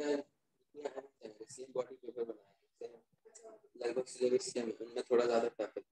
Same body paper बनाया लगभग syllabus same है, उनमें थोड़ा ज्यादा टफ है।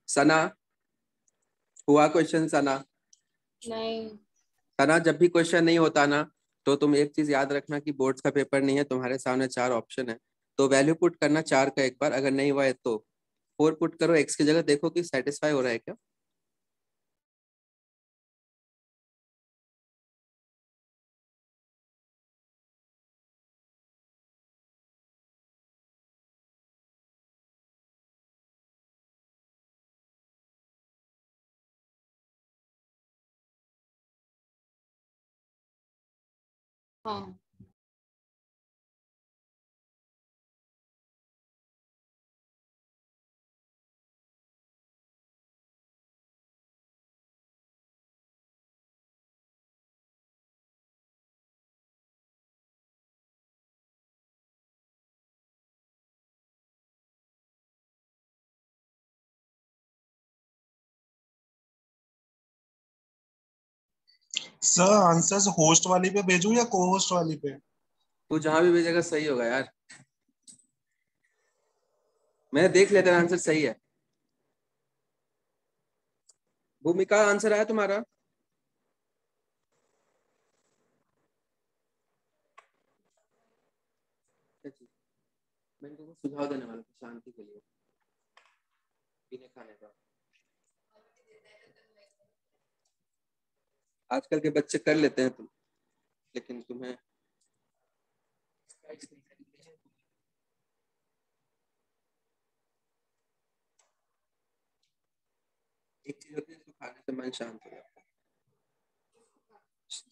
सना हुआ क्वेश्चन? सना नहीं। सना, जब भी क्वेश्चन नहीं होता ना, तो तुम एक चीज याद रखना कि बोर्ड्स का पेपर नहीं है, तुम्हारे सामने 4 ऑप्शन है, तो वैल्यू पुट करना 4 का एक बार, अगर नहीं हुआ है तो 4 पुट करो एक्स की जगह, देखो कि सेटिस्फाई हो रहा है क्या। हाँ। सर आंसर्स होस्ट वाली पे भेजूं या को होस्ट वाली पे? तू जहां भी भेजेगा सही होगा यार, मैं देख लेता आंसर सही है। भूमिका, आंसर आया तुम्हारा? मैंने तुमको सुझाव देने वाला था शांति के लिए, पीने खाने का। आजकल के बच्चे कर लेते हैं तुम, लेकिन तुम्हें एक चीज होती है जिसको खाने से मन शांत हो जाता है,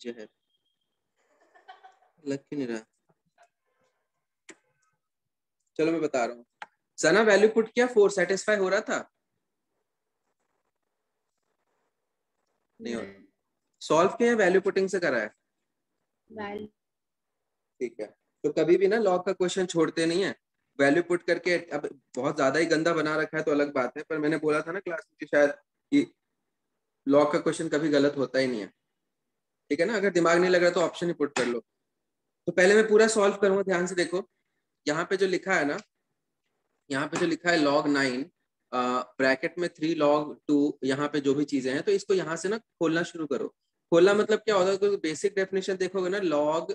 जहर। लग क्यों नहीं रहा? चलो मैं बता रहा हूँ। सना, वैल्यू पुट किया, 4 सेटिस्फाई हो रहा था? नहीं हो रहा। सॉल्व किया, वैल्यू पुटिंग से करा है? ठीक है, तो कभी भी ना लॉग का क्वेश्चन छोड़ते नहीं है, वैल्यू पुट करके। अब बहुत ज्यादा ही गंदा बना रखा है तो अलग बात है, पर मैंने बोला था ना क्लास में शायद कि लॉग का क्वेश्चन कभी गलत होता ही नहीं है। ठीक है ना, अगर दिमाग नहीं लग रहा तो ऑप्शन ही पुट कर लो। तो पहले मैं पूरा सॉल्व करूंगा, ध्यान से देखो। यहाँ पे जो लिखा है ना, यहाँ पे जो लिखा है log 9 ब्रैकेट में 3 log 2, यहाँ पे जो भी चीजें हैं, तो इसको यहाँ से ना खोलना शुरू करो। खोलना मतलब क्या होता है, तो बेसिक डेफिनेशन देखोगे ना, log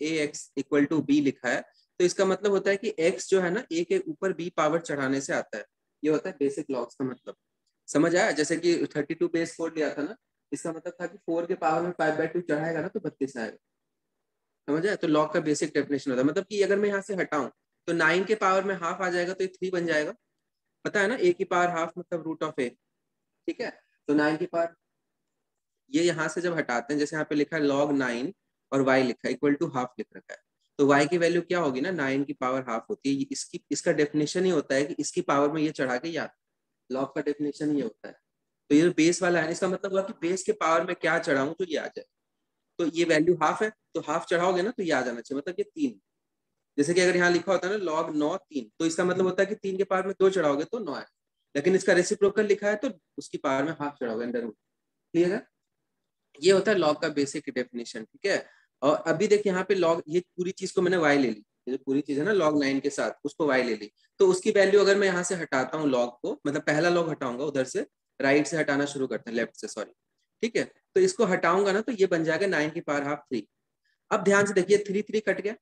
ax equal to b लिखा है, तो इसका मतलब होता है कि x जो है ना, a के ऊपर b पावर चढ़ाने से आता है। ये होता है बेसिक लॉग्स का मतलब। समझ आया? जैसे कि 32 बेस 4 लिया था ना, इसका मतलब था कि 4 के पावर में 5/2 चढ़ाएगा ना तो 32 आएगा। समझ आया? तो लॉग का बेसिक डेफिनेशन होता है, मतलब कि अगर मैं यहाँ से हटाऊं तो 9 के पावर में हाफ आ जाएगा, तो ये 3 बन जाएगा। पता है ना, a की पावर हाफ मतलब रूट ऑफ a, ठीक है। तो 9 की पावर, ये यहाँ से जब हटाते हैं, जैसे यहाँ पे लिखा है log 9 और y लिखा है इक्वल टू हाफ लिख रखा है, तो y की वैल्यू क्या होगी ना, 9 की पावर हाफ होती है। इसकी इसका डेफिनेशन ही होता है कि इसकी पावर में ये चढ़ा के याद, लॉग का डेफिनेशन ये होता है। तो ये जो बेस वाला है, इसका मतलब हुआ कि बेस के पावर में क्या चढ़ाऊं तो ये आ जाए। तो ये वैल्यू हाफ है, तो हाफ चढ़ाओगे ना तो ये आ जाना चाहिए, मतलब ये 3। जैसे कि अगर यहाँ लिखा होता है ना log 9 3, तो इसका मतलब होता है कि 3 के पावर में 2 चढ़ाओगे तो 9 है। लेकिन इसका रेसिप्रोकल लिखा है तो उसकी पावर में हाफ चढ़ाओगे, अंडर रूट। क्लियर है? ये होता है लॉग का बेसिक डेफिनेशन, ठीक है। और अभी देखिए यहाँ पे लॉग, ये पूरी चीज को मैंने y ले ली, ये जो पूरी चीज है ना log 9 के साथ, उसको y ले ली। तो उसकी वैल्यू अगर मैं यहाँ से हटाता हूँ लॉग को, मतलब पहला लॉग हटाऊंगा उधर से, राइट से हटाना शुरू करते हैं, लेफ्ट से सॉरी, ठीक है। तो इसको हटाऊंगा ना तो ये बन जाएगा 9 की पावर हाफ 3। अब ध्यान से देखिए 3 3 कट गया।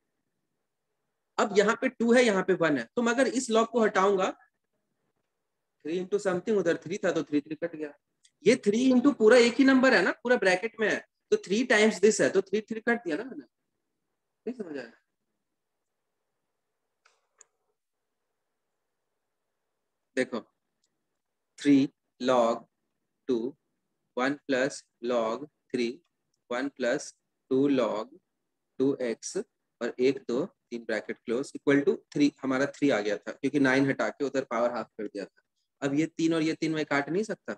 अब यहाँ पे 2 है, यहाँ पे 1 है, तो मैं अगर इस लॉग को हटाऊंगा, 3 इंटू समथिंग, उधर 3 था तो 3 3 कट गया। ये 3 इंटू पूरा एक ही नंबर है ना, पूरा ब्रैकेट में है, तो 3 टाइम्स दिस है, तो 3 3 कट दिया ना मैंने। नहीं समझ आया? देखो 3 log 2 1 plus log 3 1 plus 2 log 2x और 1 2 3 ब्रैकेट क्लोज इक्वल टू 3। हमारा 3 आ गया था क्योंकि 9 हटा के उधर पावर हाफ कर दिया था। अब ये 3 और ये 3 मैं काट नहीं सकता,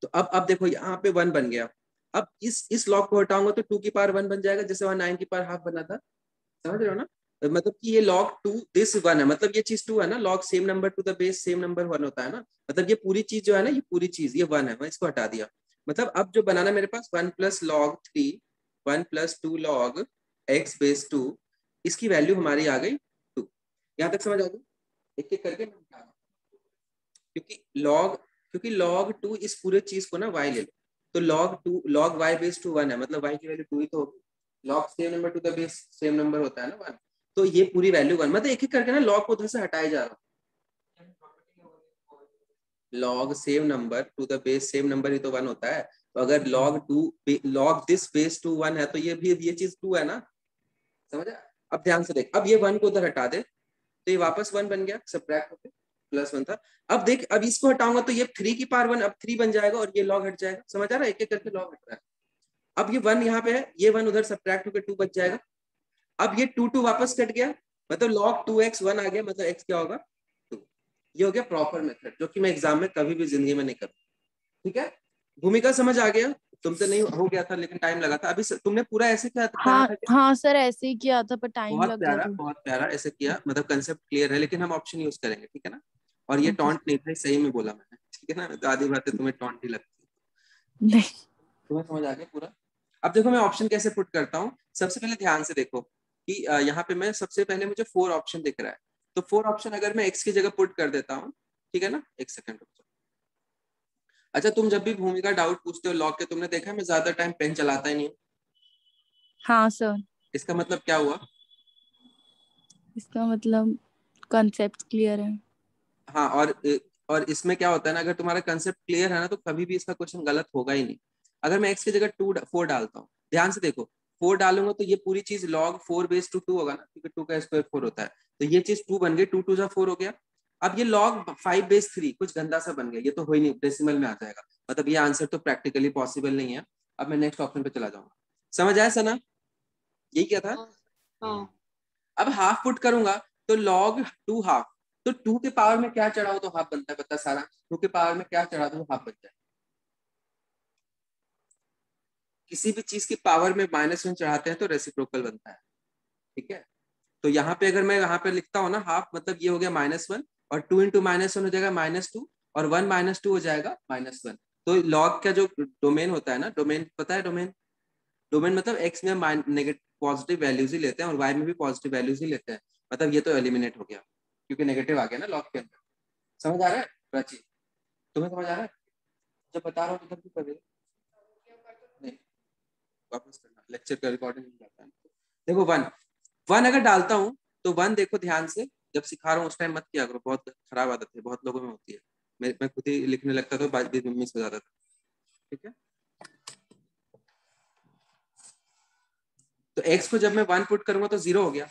तो अब देखो यहाँ पे 1 बन गया। अब इस लॉग को हटाऊंगा तो 2 की पावर 1 बन जाएगा, जैसे वहां 9 की पावर हाफ बना था। समझ रहे हो ना? मतलब कि ये log 2 दिस 1 है, मतलब ये चीज 2 है ना, log same number to the base same number 1 होता है ना, मतलब ये पूरी चीज जो है ना, ये पूरी चीज ये 1 है, मैं इसको हटा दिया। मतलब अब जो बनाना मेरे पास 1 plus log 3 1 plus 2 log x base 2, इसकी वैल्यू हमारी आ गई 2। यहाँ तक समझ आ गई? एक एक करके मैं हटा रहा हूं। क्योंकि log 2 इस पूरे चीज को ना y ले लो, तो log y बेस 2 1 है, मतलब y की वैल्यू 2 ही तो होगी। log same number to the base same number होता है ना 1, तो ये पूरी वैल्यू 1, मतलब एक एक करके ना log को उधर से हटाए जा रहा हूँ। log same number to the base same number ही तो 1 होता है, तो अगर log दिस बेस 2 1 है, तो ये भी ये चीज 2 है ना। समझ आया? अब ध्यान से देख, अब ये 1 को उधर हटा दे तो ये वापस 1 बन गया, सब्ट्रैक्ट होके प्लस 1 था। अब देख, अब इसको हटाऊंगा तो ये 3 की पावर 1 अब 3 बन जाएगा और ये लॉग हट जाएगा। समझ आ रहा है? एक एक करके लॉग हट रहा है। अब ये 1 यहाँ पे है, ये 1 उधर सब्ट्रैक्ट होकर 2 बच जाएगा। अब ये 2 2 वापस कट गया, मतलब log 2x 1 आ गया, मतलब x क्या होगा 2। ये हो गया प्रॉपर मेथड, जो कि मैं एग्जाम में कभी भी जिंदगी में नहीं करूँ। ठीक है? भूमिका समझ आ गया? तुमसे नहीं हो गया था लेकिन टाइम लगा था। अभी तुमने पूरा ऐसे क्या करना हाँ था क्या? हाँ सर, ऐसे ही किया था पर टाइम बहुत लग गया प्यारा, था। बहुत प्यारा ऐसे किया, मतलब कंसेप्ट क्लियर है, लेकिन हम ऑप्शन यूज करेंगे, ठीक है ना? और ये ओके। टॉन्ट नहीं था, सही में बोला मैंने, ठीक है ना? तो आधी बातें तुम्हें टॉन्ट ही लगती है। नहीं। तुम्हें समझ आ गया पूरा? अब देखो मैं ऑप्शन कैसे पुट करता हूँ। सबसे पहले ध्यान से देखो कि यहाँ पे मैं सबसे पहले मुझे 4 ऑप्शन दिख रहा है, तो 4 ऑप्शन अगर मैं एक्स की जगह पुट कर देता हूँ, ठीक है ना? एक सेकंड रुक जाओ। अच्छा, तुम जब भी भूमिका डाउट पूछते हो लॉग के, तुमने देखा है मैं ज्यादा टाइम पेन चलाता ही नहीं हूँ। हाँ सर, इसका मतलब क्या हुआ? इसका मतलब कॉन्सेप्ट क्लियर है। हाँ, और इसमें क्या होता है ना, अगर तुम्हारा कंसेप्ट क्लियर है ना तो कभी भी इसका क्वेश्चन गलत होगा ही नहीं। अगर मैं एक्स की जगह 4 डालता हूँ, ध्यान से देखो, 4 डालूंगा तो ये पूरी चीज log 4 बेस टू 2 होगा ना, क्योंकि 2 का स्क्वायर 4 होता है, तो ये चीज 2 बन गई, 2 2 जा 4 हो गया। अब ये log 5 बेस 3 कुछ गंदा सा बन गया, ये तो हो ही नहीं, डेसिमल में आ जाएगा, मतलब ये आंसर तो प्रैक्टिकली पॉसिबल नहीं है। अब मैं नेक्स्ट ऑप्शन पे चला जाऊंगा। समझ आया सना? यही क्या था? हाँ हाँ। अब हाफ पुट करूंगा तो log 2 हाफ, तो 2 के पावर में क्या चढ़ाओ तो हाफ बनता है, बता सारा 2 के पावर में क्या चढ़ा दो हाफ बन जाए। किसी भी चीज की पावर में -1 चढ़ाते हैं तो रेसिप्रोकल बनता है, ठीक है। तो यहाँ पे अगर मैं यहाँ पे लिखता हूँ ना हाफ, मतलब ये हो गया -1, और 2 इंटू -1 हो जाएगा -2, और 1 -2 हो जाएगा -1। तो लॉग का जो डोमेन होता है ना, डोमेन पता है? डोमेन डोमेन मतलब एक्स में नेगेटिव पॉजिटिव वैल्यूज ही लेते हैं और वाई में भी पॉजिटिव वैल्यूज ही लेते हैं, मतलब ये तो एलिमिनेट हो गया क्योंकि नेगेटिव आ गया ना लॉग के अंदर। समझ आ रहा है प्राची? तुम्हें समझ आ रहा है? जब बता रहा हूँ तब भी कर रहे हो? नहीं, वापस करना, लेक्चर का रिकॉर्डिंग नहीं जाता है। देखो 1 1 अगर डालता हूँ तो 1 देखो ध्यान से, जब सिखा रहा हूँ उस टाइम मत किया करो, बहुत खराब आदत है, बहुत लोगों में होती है। मैं खुद ही लिखने लगता था, बाद में मिस हो जाता था, ठीक है। तो x को जब मैं 1 पुट करूंगा तो 0 हो गया,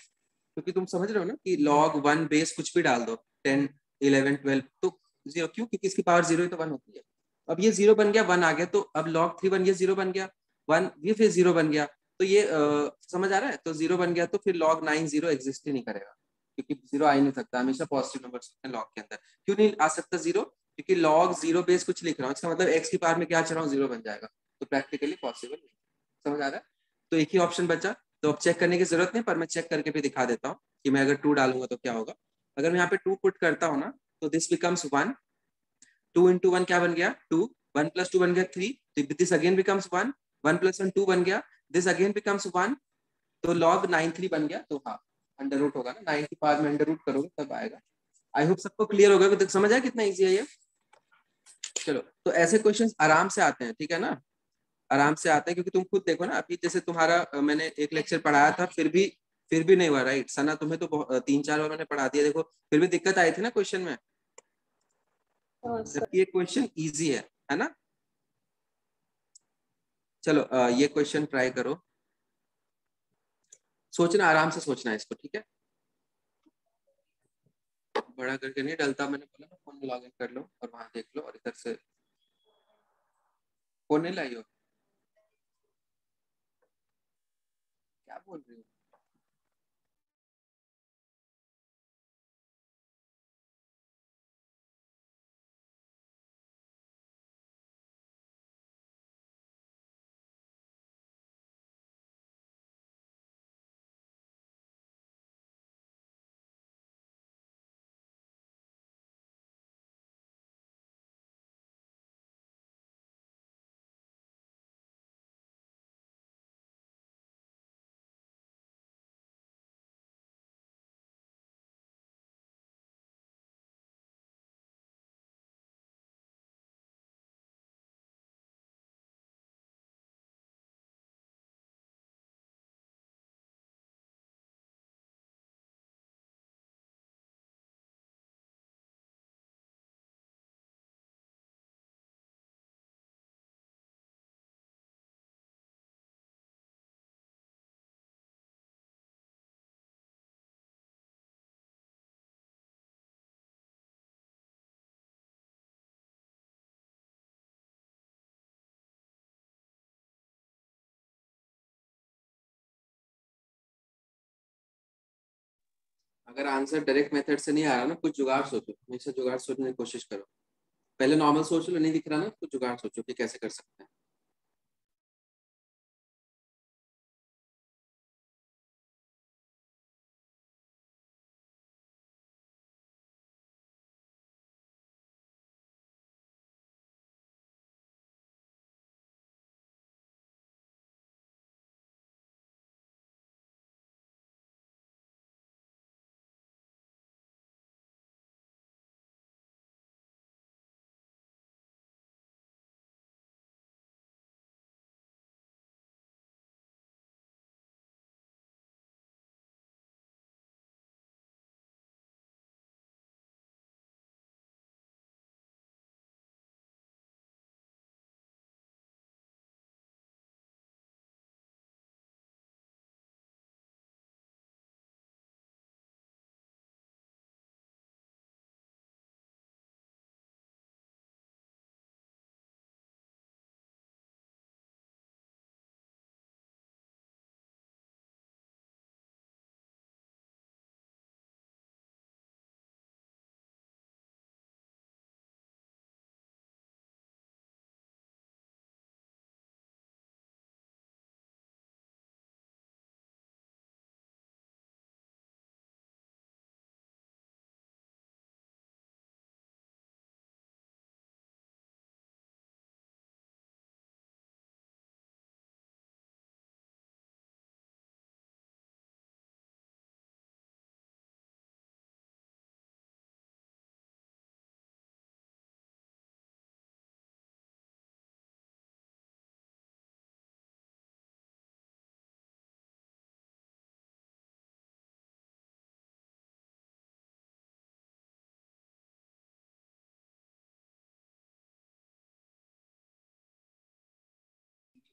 क्योंकि तुम समझ रहे हो ना कि log 1 बेस कुछ भी डाल दो, 10 11 12 तो 0 क्यों, क्योंकि इसकी पावर 0 ही तो 1 होती है। अब ये 0 बन गया, 1 आ गया, तो अब log 3 बन गया, 0 बन गया, 1 ये फिर 0 बन गया, तो ये समझ आ रहा है। तो 0 बन गया तो फिर log 9 0 एग्जिस्ट ही नहीं करेगा, क्योंकि 0 आ ही नहीं सकता, हमेशा पॉजिटिव नंबर होते हैं log के अंदर। क्यों नहीं आ सकता 0? क्योंकि log 0 बेस कुछ लिख रहा हूँ, इसका मतलब x की पावर में क्या चल रहा हूँ, 0 बन जाएगा, तो प्रैक्टिकली पॉसिबल नहीं। समझ आ रहा है? तो एक ही ऑप्शन बचा, तो अब चेक करने की जरूरत नहीं, पर मैं चेक करके भी दिखा देता हूँ कि मैं अगर 2 डालूंगा तो क्या होगा। अगर मैं यहाँ पे 2 पुट करता हूँ ना, तो दिस बिकम्स 1, 2 into 1 क्या बन गया 2, 1 plus 2 बन गया 3, दिस अगेन बिकम्स 1, 1 plus 1 2 बन गया, दिस अगेन बिकम्स 1, तो log 9 3 बन गया, तो हाँ अंडर रूट होगा ना, 9 की पावर में अंडर रूट करोगे तब आएगा। आई होप सबको क्लियर होगा, तो समझ आया कितना इजी है ये। चलो, तो ऐसे क्वेश्चंस आराम से आते हैं, ठीक है ना, आराम से आते हैं, क्योंकि तुम खुद देखो ना, अभी जैसे तुम्हारा मैंने एक लेक्चर पढ़ाया था, फिर भी नहीं हुआ, राइट सना, तुम्हें तो 3 4 बार मैंने पढ़ा दिया, देखो फिर भी दिक्कत आई थी ना क्वेश्चन में, जबकि ये क्वेश्चन इजी है ना। चलो ये क्वेश्चन ट्राई करो, सोचना, आराम से सोचना है इसको, ठीक है, बड़ा करके नहीं डलता, मैंने बोला ना फोन में लॉग इन कर लो और वहां देख लो, और इधर से फोन नहीं लाई हो, क्या बोल रही हो। अगर आंसर डायरेक्ट मेथड से नहीं आ रहा ना, कुछ जुगाड़ सोचो, हमेशा जुगाड़ सोचने की कोशिश करो, पहले नॉर्मल सोच लो, नहीं दिख रहा ना, कुछ जुगाड़ सोचो कि कैसे कर सकते हैं।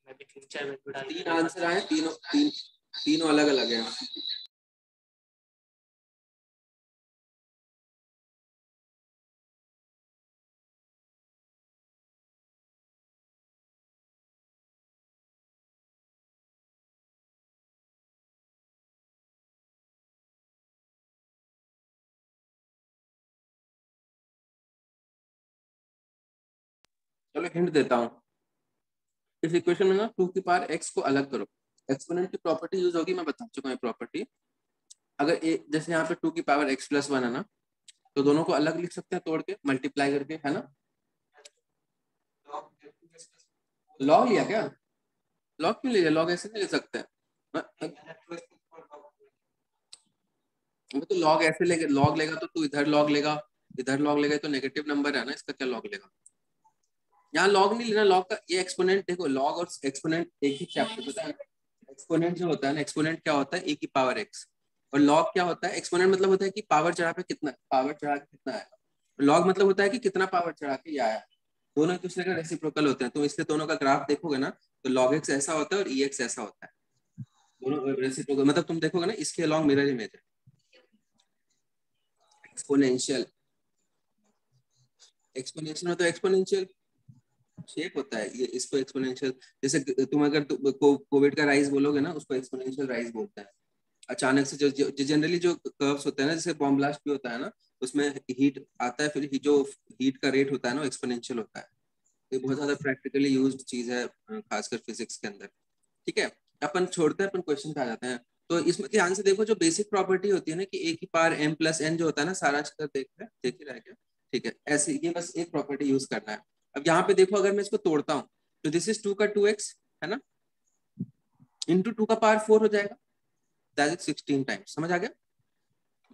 मैं भी 3 4 मिनट में डाल 3 आंसर आए, तीनों अलग अलग हैं। चलो हिंट देता हूँ, इस इक्वेशन में ना 2 की पावर x को अलग करो, एक्सपोनेंट की प्रॉपर्टी यूज होगी, मैं बता चुका हूँ प्रॉपर्टी। अगर जैसे यहाँ पे 2 की पावर x प्लस 1 है ना, तो दोनों को अलग लिख सकते हैं तोड़ के, मल्टीप्लाई करके, है ना। लॉग लिया क्या? लॉग क्यों लिया? लॉग ऐसे नहीं ले सकते हैं। तो लॉग ऐसे लेगा, लॉग लेगा तो तू इधर लॉग लेगा, इधर लॉग लेगा, तो नेगेटिव नंबर है ना, इसका क्या लॉग लेगा? यहाँ लॉग नहीं लेना, लॉग का ये एक्सपोनेंट देखो, लॉग और एक्सपोनेंट एक ही चैप्टर पता है। एक्सपोनेंट जो होता है ना, एक्सपोनेंट क्या होता है? ए की पावर एक्स। और लॉग क्या होता है? एक्सपोनेंट मतलब होता है कि पावर चढ़ा पे कितना, पावर चढ़ा के कितना आएगा। लॉग मतलब होता है कि कितना पावर चढ़ा के ये आया। दोनों एक दूसरे का रेसिप्रोकल होते हैं, तो इसलिए दोनों का ग्राफ देखोगे ना, तो लॉग एक्स ऐसा होता है और ई एक्स ऐसा होता है, दोनों रेसिप्रोकल। मतलब तुम देखोगे ना, इसके अलॉन्ग मिरर इमेज है। एक्सपोनेंशियल, एक्सपोनेंशियल मतलब एक्सपोनेंशियल शेप होता है ये, इसको एक्सपोनेंशियल। जैसे तुम अगर कोविड का राइज बोलोगे ना, उसको एक्सपोनेंशियल राइज बोलते हैं। अचानक से जो जनरली जो कर्व्स होते हैं ना, जैसे बॉम्ब ब्लास्ट भी होता है ना, उसमें हीट आता है, फिर जो हीट का रेट होता है ना, एक्सपोनेंशियल होता है। ये बहुत ज्यादा प्रैक्टिकली यूज्ड चीज है, खासकर फिजिक्स के अंदर। ठीक है, अपन छोड़ते हैं, अपन क्वेश्चन पे आ जाते हैं। तो इसमें ध्यान से देखो, जो बेसिक प्रॉपर्टी होती है ना कि ए की पावर m प्लस n जो होता है ना, सारा चीज देख ही रहा है क्या? ठीक है, ऐसे ये बस एक प्रॉपर्टी यूज करना है। अब यहाँ पे देखो, अगर मैं इसको तोड़ता हूँ, तो दिस इज 2 का 2x है ना, इंटू 2 का पावर 4 हो जाएगा, दैट इज 16 टाइम्स। समझ आ गया?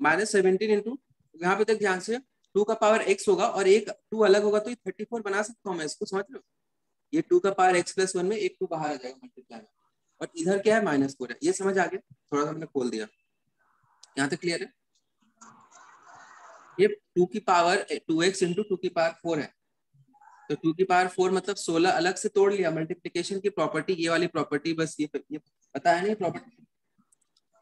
-17 इंटू, यहाँ पे तक ध्यान से, 2 का पावर x होगा और एक 2 अलग होगा, तो ये 34 बना सकता हूँ मैं इसको, समझ लो। ये 2 का पावर x प्लस 1 में एक 2 बाहर आ जाएगा मल्टीप्लाई में, और इधर क्या है? -4 है। ये समझ आ गया? थोड़ा सा मैंने खोल दिया, यहाँ तक क्लियर है? ये 2 की पावर 2x इंटू 2 की पावर 4 है, तो 2 की पावर 4 मतलब 16 अलग से तोड़ लिया। मल्टीप्लीकेशन की प्रॉपर्टी ये वाली प्रॉपर्टी, बस ये पता है नहीं प्रॉपर्टी।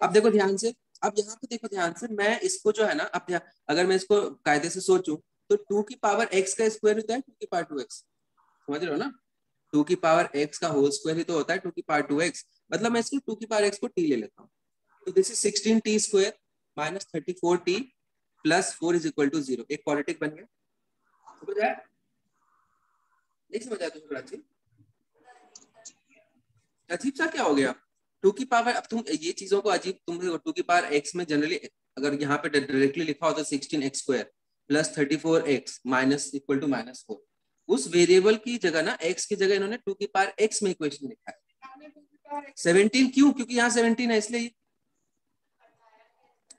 अब देखो ध्यान से, अब यहाँ पे देखो ध्यान से, मैं इसको जो है ना, अब अगर मैं इसको कायदे से सोचूं, तो 2 की पावर x का स्क्वायर होता है 2 की पावर 2x, समझ रहे हो ना? 2 की पावर x का होल स्क्वायर ही तो होता है 2 की पावर 2x। मतलब मैं इसको 2 की पावर x को t ले लेता हूँ, तो this is 16t square minus 34t plus 4 is equal to 0। एक क्वाड्रेटिक बन गया। समझ आया? नहीं समझ आया तुझे? प्राची, अजीब सा क्या हो गया? 2 की पावर, अब तुम ये चीजों को अजीब, तुम 2 की पावर x में जनरली अगर यहाँ पे डायरेक्टली लिखा होता 16x square plus 34x minus equal to -4, उस वेरिएबल की जगह ना, x की जगह इन्होंने 2 की पावर x में इक्वेशन लिखा है। 17 क्यों? क्योंकि यहाँ 17 है इसलिए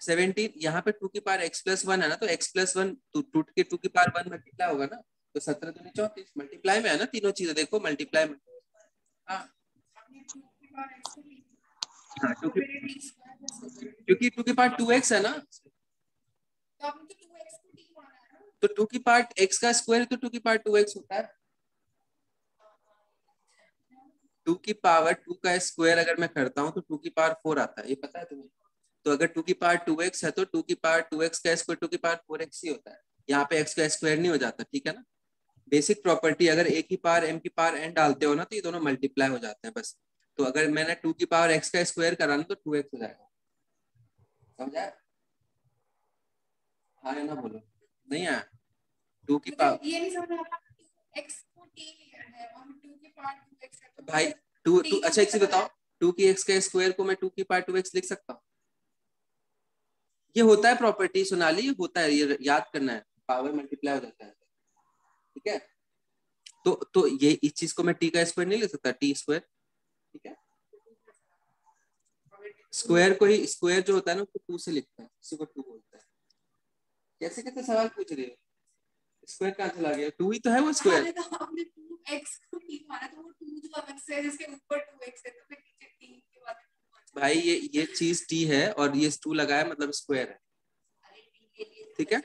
17। यहाँ पे 2 की पावर x प्लस 1 है ना, तो x प्लस 1 टूट के 2 की पावर 1 मल्टीप्लाई होगा ना, तो 17 दूनी 34 मल्टीप्लाई में है ना, तीनों चीजें देखो मल्टीप्लाई में। हाँ हाँ, क्योंकि 2 की पावर 2x है ना, तो 2 की पार्ट x का स्क्वायर तो 2 की पावर 2x होता है। 2 की पावर 2 का स्क्वायर अगर मैं करता हूँ तो 2 की पावर 4 आता है, ये पता है तुम्हें? तो अगर 2 की पावर 2x है तो 2 की पावर 2x का स्क्वायर 2 की पावर 4x ही होता है। यहाँ पे x का स्क्वायर नहीं हो जाता, ठीक है ना? बेसिक प्रॉपर्टी, अगर a की पावर m की पावर n डालते हो ना, तो ये दोनों मल्टीप्लाई हो जाते हैं बस। तो अगर मैंने 2 की पावर x का स्क्वायर करा ना, तो 2x हो जाएगा। समझा? हाँ या ना बोलो? नहीं आया? 2 की पावर, ये नहीं समझ आ रहा, x को t लिया है और 2 की पावर 2x है, तो भाई 2 अच्छा एक चीज बताओ, 2 की x का स्क्वायर को मैं 2 की पावर 2x लिख सकता हूँ? ये होता है प्रॉपर्टी सोनाली, ये होता है, ये याद करना है, पावर मल्टीप्लाई हो जाता है। ठीक है, तो ये इस चीज को मैं t का स्क्वायर नहीं लिख सकता, t स्क्वायर। ठीक है, स्क्वायर को ही, स्क्वायर जो होता है ना उसको 2 से लिखते हैं, इसी को 2 बोलते हैं। कैसे कैसे सवाल पूछ रहे हो? स्क्वायर कहाँ चला गया? 2 ही तो है वो स्क्वायर। आपने 2x को t माना, तो वो 2 जो अलग से है जिसके ऊपर 2x है, तो फिर नीचे t के बाद भाई ये चीज t है और ये 2 लगाया मतलब स्क्वायर है। ठीक है,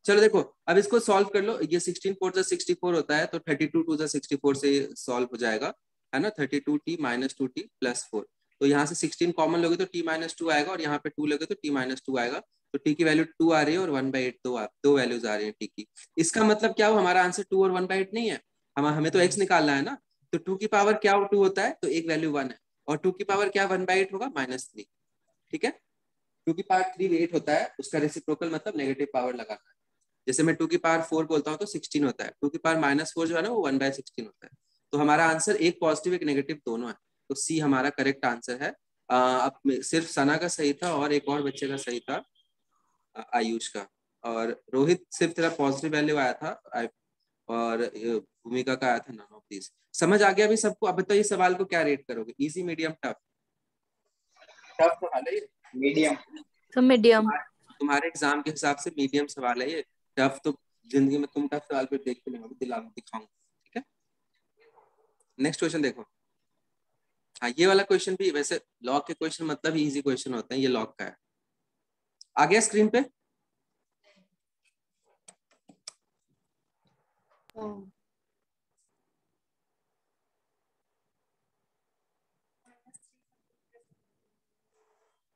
चलो देखो, अब इसको सॉल्व कर लो। ये 16 4 जा 64 होता है, तो 32 2 जा 64 से सॉल्व हो जाएगा, है ना। 32t माइनस 2t प्लस 4, तो यहाँ से 16 कॉमन लोगे तो t माइनस 2 आएगा, और यहाँ पे 2 लोगे तो t माइनस 2 आएगा। तो t की वैल्यू 2 आ रही है और 1/8 दो वैल्यूज आ रही है t की। इसका मतलब क्या हो, हमारा आंसर 2 और 1/8 नहीं है, हमें तो x निकालना है ना। तो 2 की पावर क्या 2 होता है, तो एक वैल्यू 1 है, और 2 की पावर क्या 1/8 होगा -3। ठीक है, 2 की पावर 3 8 होता है, उसका रेसिप्रोकल मतलब नेगेटिव पावर लगाना है। जैसे मैं 2 की पावर 4 बोलता हूँ तो 16 होता है, 2 की पावर -4 जो है ना वो 1/16 होता है। तो हमारा आंसर एक पॉजिटिव एक नेगेटिव दोनों है, तो सी हमारा करेक्ट आंसर है। अब सिर्फ सना का सही था और एक और बच्चे का सही था, आयुष का। और रोहित सिर्फ तेरा पॉजिटिव वैल्यू आया था, और भूमिका का आया था नन ऑफ दिस। समझ आ गया अभी सबको? अब बताइए सवाल को क्या रेट करोगे, इजी मीडियम टफ? टफ सवाल है ये, मीडियम। तो मीडियम। तुम्हारे एग्जाम के हिसाब से मीडियम सवाल है ये। टफ तो जिंदगी में तुम टफ सवाल पे देख के नहीं दिखाऊंगा, ठीक है? नेक्स्ट क्वेश्चन देखो। हाँ, ये वाला क्वेश्चन भी वैसे लॉग के क्वेश्चन मतलब ही इजी क्वेश्चन होते हैं, ये लॉग का है। आ गया स्क्रीन पे? हाँ।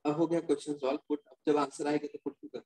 अब हो गया क्वेश्चन सॉल्व। पुट, अब जब आंसर आएगा तो पुट कर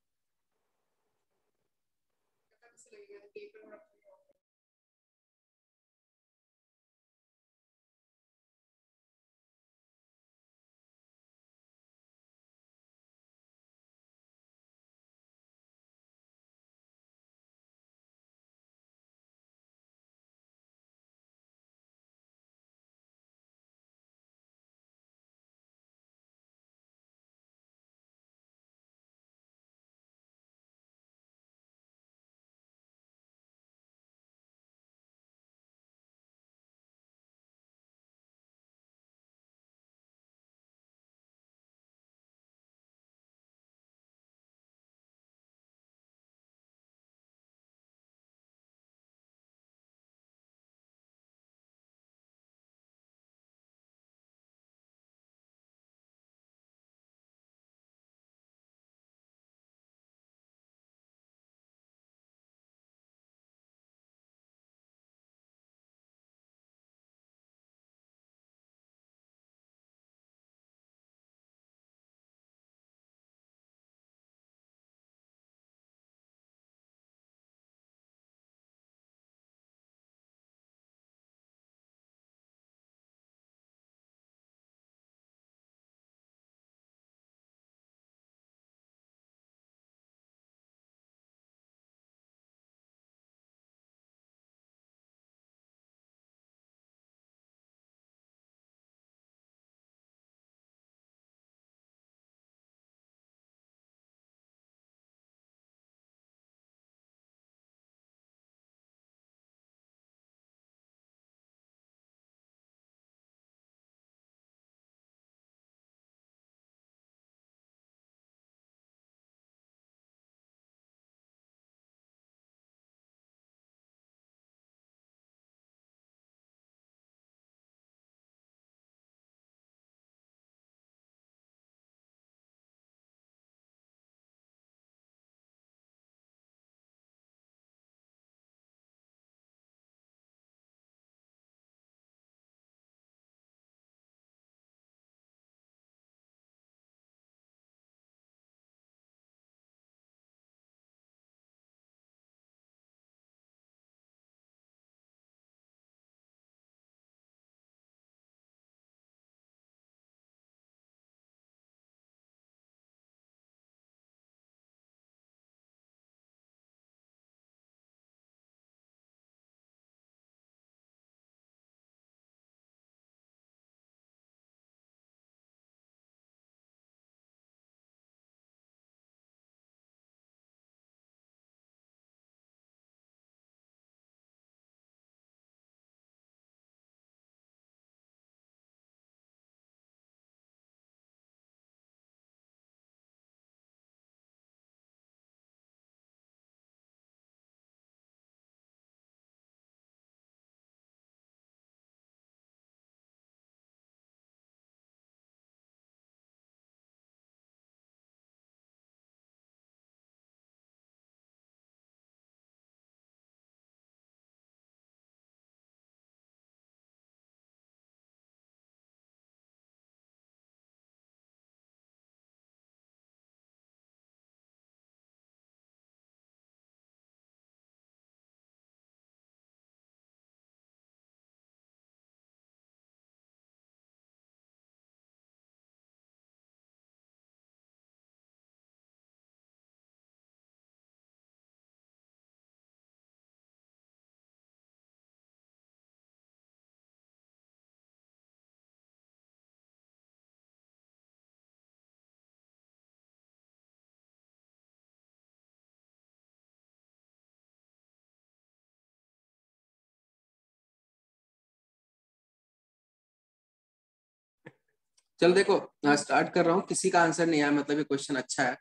चल देखो, स्टार्ट कर रहा हूँ। किसी का आंसर नहीं आया मतलब ये क्वेश्चन अच्छा है।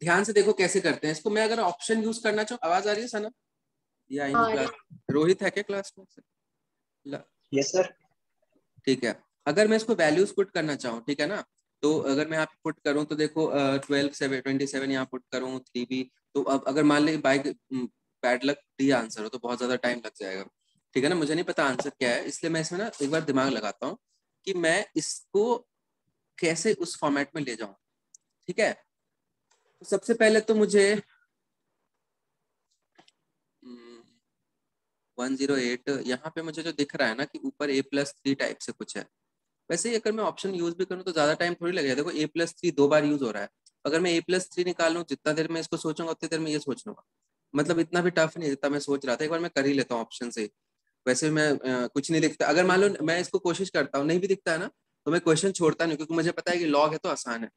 ध्यान से देखो कैसे करते हैं इसको। मैं अगर ऑप्शन यूज करना चाहूँ, आवाज आ रही है सना? या इन हाँ क्लास रोहित है क्या क्लास में? Yes sir. ठीक है। अगर मैं इसको वैल्यूज पुट करना चाहूँ, ठीक है ना, तो अगर मैं यहाँ पे पुट करूँ तो देखो 12/27 यहाँ पुट करूँ 3B, तो अब अगर मान ली by bad luck D answer हो तो बहुत ज्यादा टाइम लग जाएगा। ठीक है ना, मुझे नहीं पता आंसर क्या है, इसलिए मैं इसमें ना एक बार दिमाग लगाता हूँ कि मैं इसको कैसे उस फॉर्मेट में ले जाऊं। ठीक है, तो सबसे पहले तो मुझे 108 यहाँ पे मुझे जो दिख रहा है ना कि ऊपर A+3 टाइप से कुछ है। वैसे ही अगर मैं ऑप्शन यूज भी करूँ तो ज्यादा टाइम थोड़ी लगेगा। देखो A+3 2 बार यूज हो रहा है। अगर मैं A+3 निकाल लूँ, जितना देर में इसको सोचूंगा उतनी देर में ये सोच लूंगा। मतलब इतना भी टफ नहीं है जितना मैं सोच रहा था। एक बार मैं कर ही लेता हूँ ऑप्शन से। वैसे मैं कुछ नहीं दिखता। अगर मान लो मैं इसको कोशिश करता हूँ नहीं भी दिखता है ना, तो मैं क्वेश्चन छोड़ता नहीं, क्योंकि मुझे पता है कि लॉग है तो आसान है।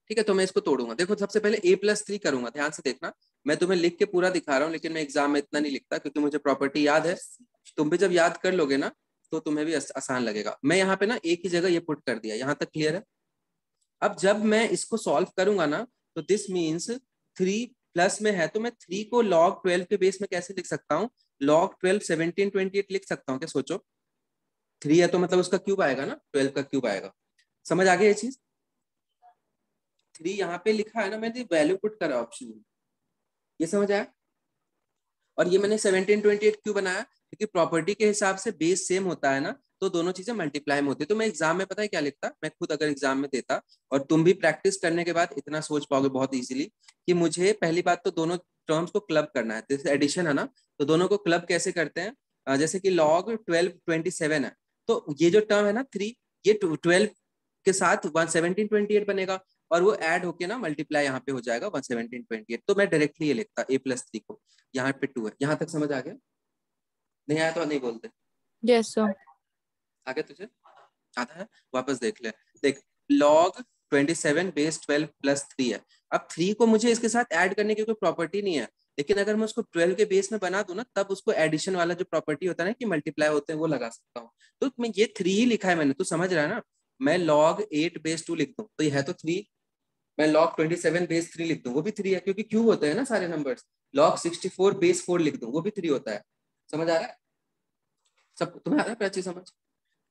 ठीक है, तो मैं इसको तोड़ूंगा। देखो सबसे पहले A+3 करूंगा, ध्यान से देखना। मैं तुम्हें लिख के पूरा दिखा रहा हूँ, लेकिन मैं एग्जाम में इतना नहीं लिखता क्योंकि मुझे प्रॉपर्टी याद है। तुम भी जब याद कर लोगे ना तो तुम्हें भी आसान लगेगा। मैं यहाँ पे ना एक ही जगह ये पुट कर दिया, यहाँ तक क्लियर है। अब जब मैं इसको सॉल्व करूंगा ना, तो दिस मीन्स 3 प्लस में है, तो मैं 3 को log 12 के बेस में कैसे लिख सकता हूँ? log 12 1728 लिख सकता हूँ क्या? सोचो, 3 है तो मतलब उसका क्यूब आएगा ना, 12 का क्यूब आएगा। समझ आ गया ये चीज? 3 यहाँ पे लिखा है ना, मैंने वैल्यू पुट करा ऑप्शन में, ये समझ आया? और ये मैंने 1728 क्यों बनाया? क्योंकि प्रॉपर्टी के हिसाब से बेस सेम होता है ना, तो दोनों चीजें मल्टीप्लाई में होती है। तो मैं एग्जाम में पता है क्या लिखता, मैं खुद अगर एग्जाम में देता, और तुम भी प्रैक्टिस करने के बाद इतना सोच पाओगे बहुत इजीली कि मुझे पहली बात तो दोनों टर्म्स को क्लब करना है। जैसे एडिशन है ना, तो दोनों को क्लब कैसे करते हैं? जैसे कि log 1227 है, तो ये जो टर्म है ना 3, ये 12 के साथ 1728 बनेगा, और वो ऐड होके ना मल्टीप्लाई यहाँ पे हो जाएगा 1728। तो मैं डायरेक्टली ये लिखता A+3 को, यहाँ पे 2 है। यहाँ तक समझ आ गया? नहीं आया तो नहीं बोलते। Yes sir. आगे तुझे आता है? वापस देख ले। देख, log 27 बेस 12 प्लस 3 है। अब 3 को मुझे इसके साथ ऐड करने की कोई प्रॉपर्टी नहीं है, लेकिन अगर मैं उसको 12 के बेस में बना दूं ना, तब उसको एडिशन वाला जो प्रॉपर्टी होता है ना कि मल्टीप्लाई होते हैं, वो लगा सकता हूँ। तो मैं ये 3 ही लिखा है मैंने, तो समझ रहा है ना? मैं log 8 बेस 2 लिख दूं तो ये है तो 3। मैं log 27 बेस 3 लिख दूं, वो भी 3 है, क्योंकि क्यूब होते हैं ना सारे नंबर्स। log 64 बेस 4 लिख दूं, वो भी 3 होता है। समझ आ रहा है? सब तुम्हें आ रहा है प्राची समझ?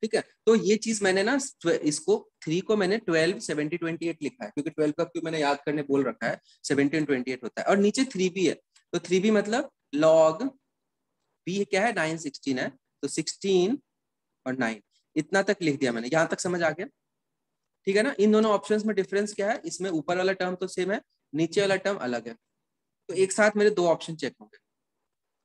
ठीक है, तो ये चीज मैंने ना इसको 3 को मैंने 12 70 28 लिखा है, क्योंकि 12 का क्यों मैंने याद करने बोल रखा है। 17 28 होता है, और नीचे 3b है, तो 3b मतलब log b क्या है? 9 16 है, तो 16 और 9, इतना तक लिख दिया मैंने। यहां तक समझ आ गया? ठीक है ना? इन दोनों ऑप्शंस में डिफरेंस क्या है? इसमें ऊपर वाला टर्म तो सेम है, नीचे वाला टर्म अलग है, तो एक साथ मेरे दो ऑप्शन चेक होंगे।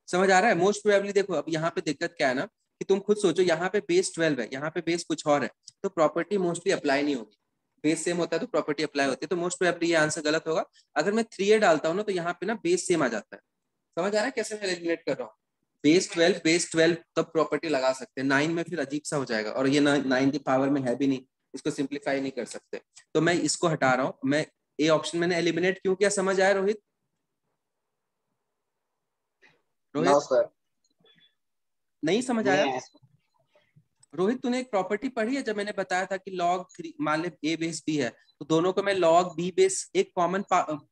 समझ आ रहा है? मोस्ट प्रोबेबली देखो, अब यहाँ पे दिक्कत क्या है ना कि तुम खुद सोचो, यहाँ पे बेस 12 है, यहाँ पे बेस कुछ और है, तो प्रॉपर्टी मोस्टली अप्लाई नहीं होगी। बेस सेम होता है तो प्रॉपर्टी अप्लाई होती है, तो मोस्ट प्रोबेबली ये आंसर गलत होगा। अगर मैं 3 डालता हूँ ना, तो यहाँ पे ना बेस सेम आ जाता है। समझ आ रहा है कैसे मैं एलिमिनेट कर रहा हूँ? बेस 12 तब प्रॉपर्टी लगा सकते हैं, 9 में फिर अजीब सा हो जाएगा, और ये 9 की पावर में है भी नहीं, इसको सिंप्लीफाई नहीं कर सकते। तो मैं इसको हटा रहा हूँ। मैं ए ऑप्शन मैंने एलिमिनेट क्यों किया, समझ आया रोहित? No Rohit sir. नहीं समझ नहीं आया? है। रोहित तूने एक प्रॉपर्टी पढ़ी है जब मैंने बताया था कि log 3 मान ले a बेस b है, तो दोनों को मैं log b बेस एक कॉमन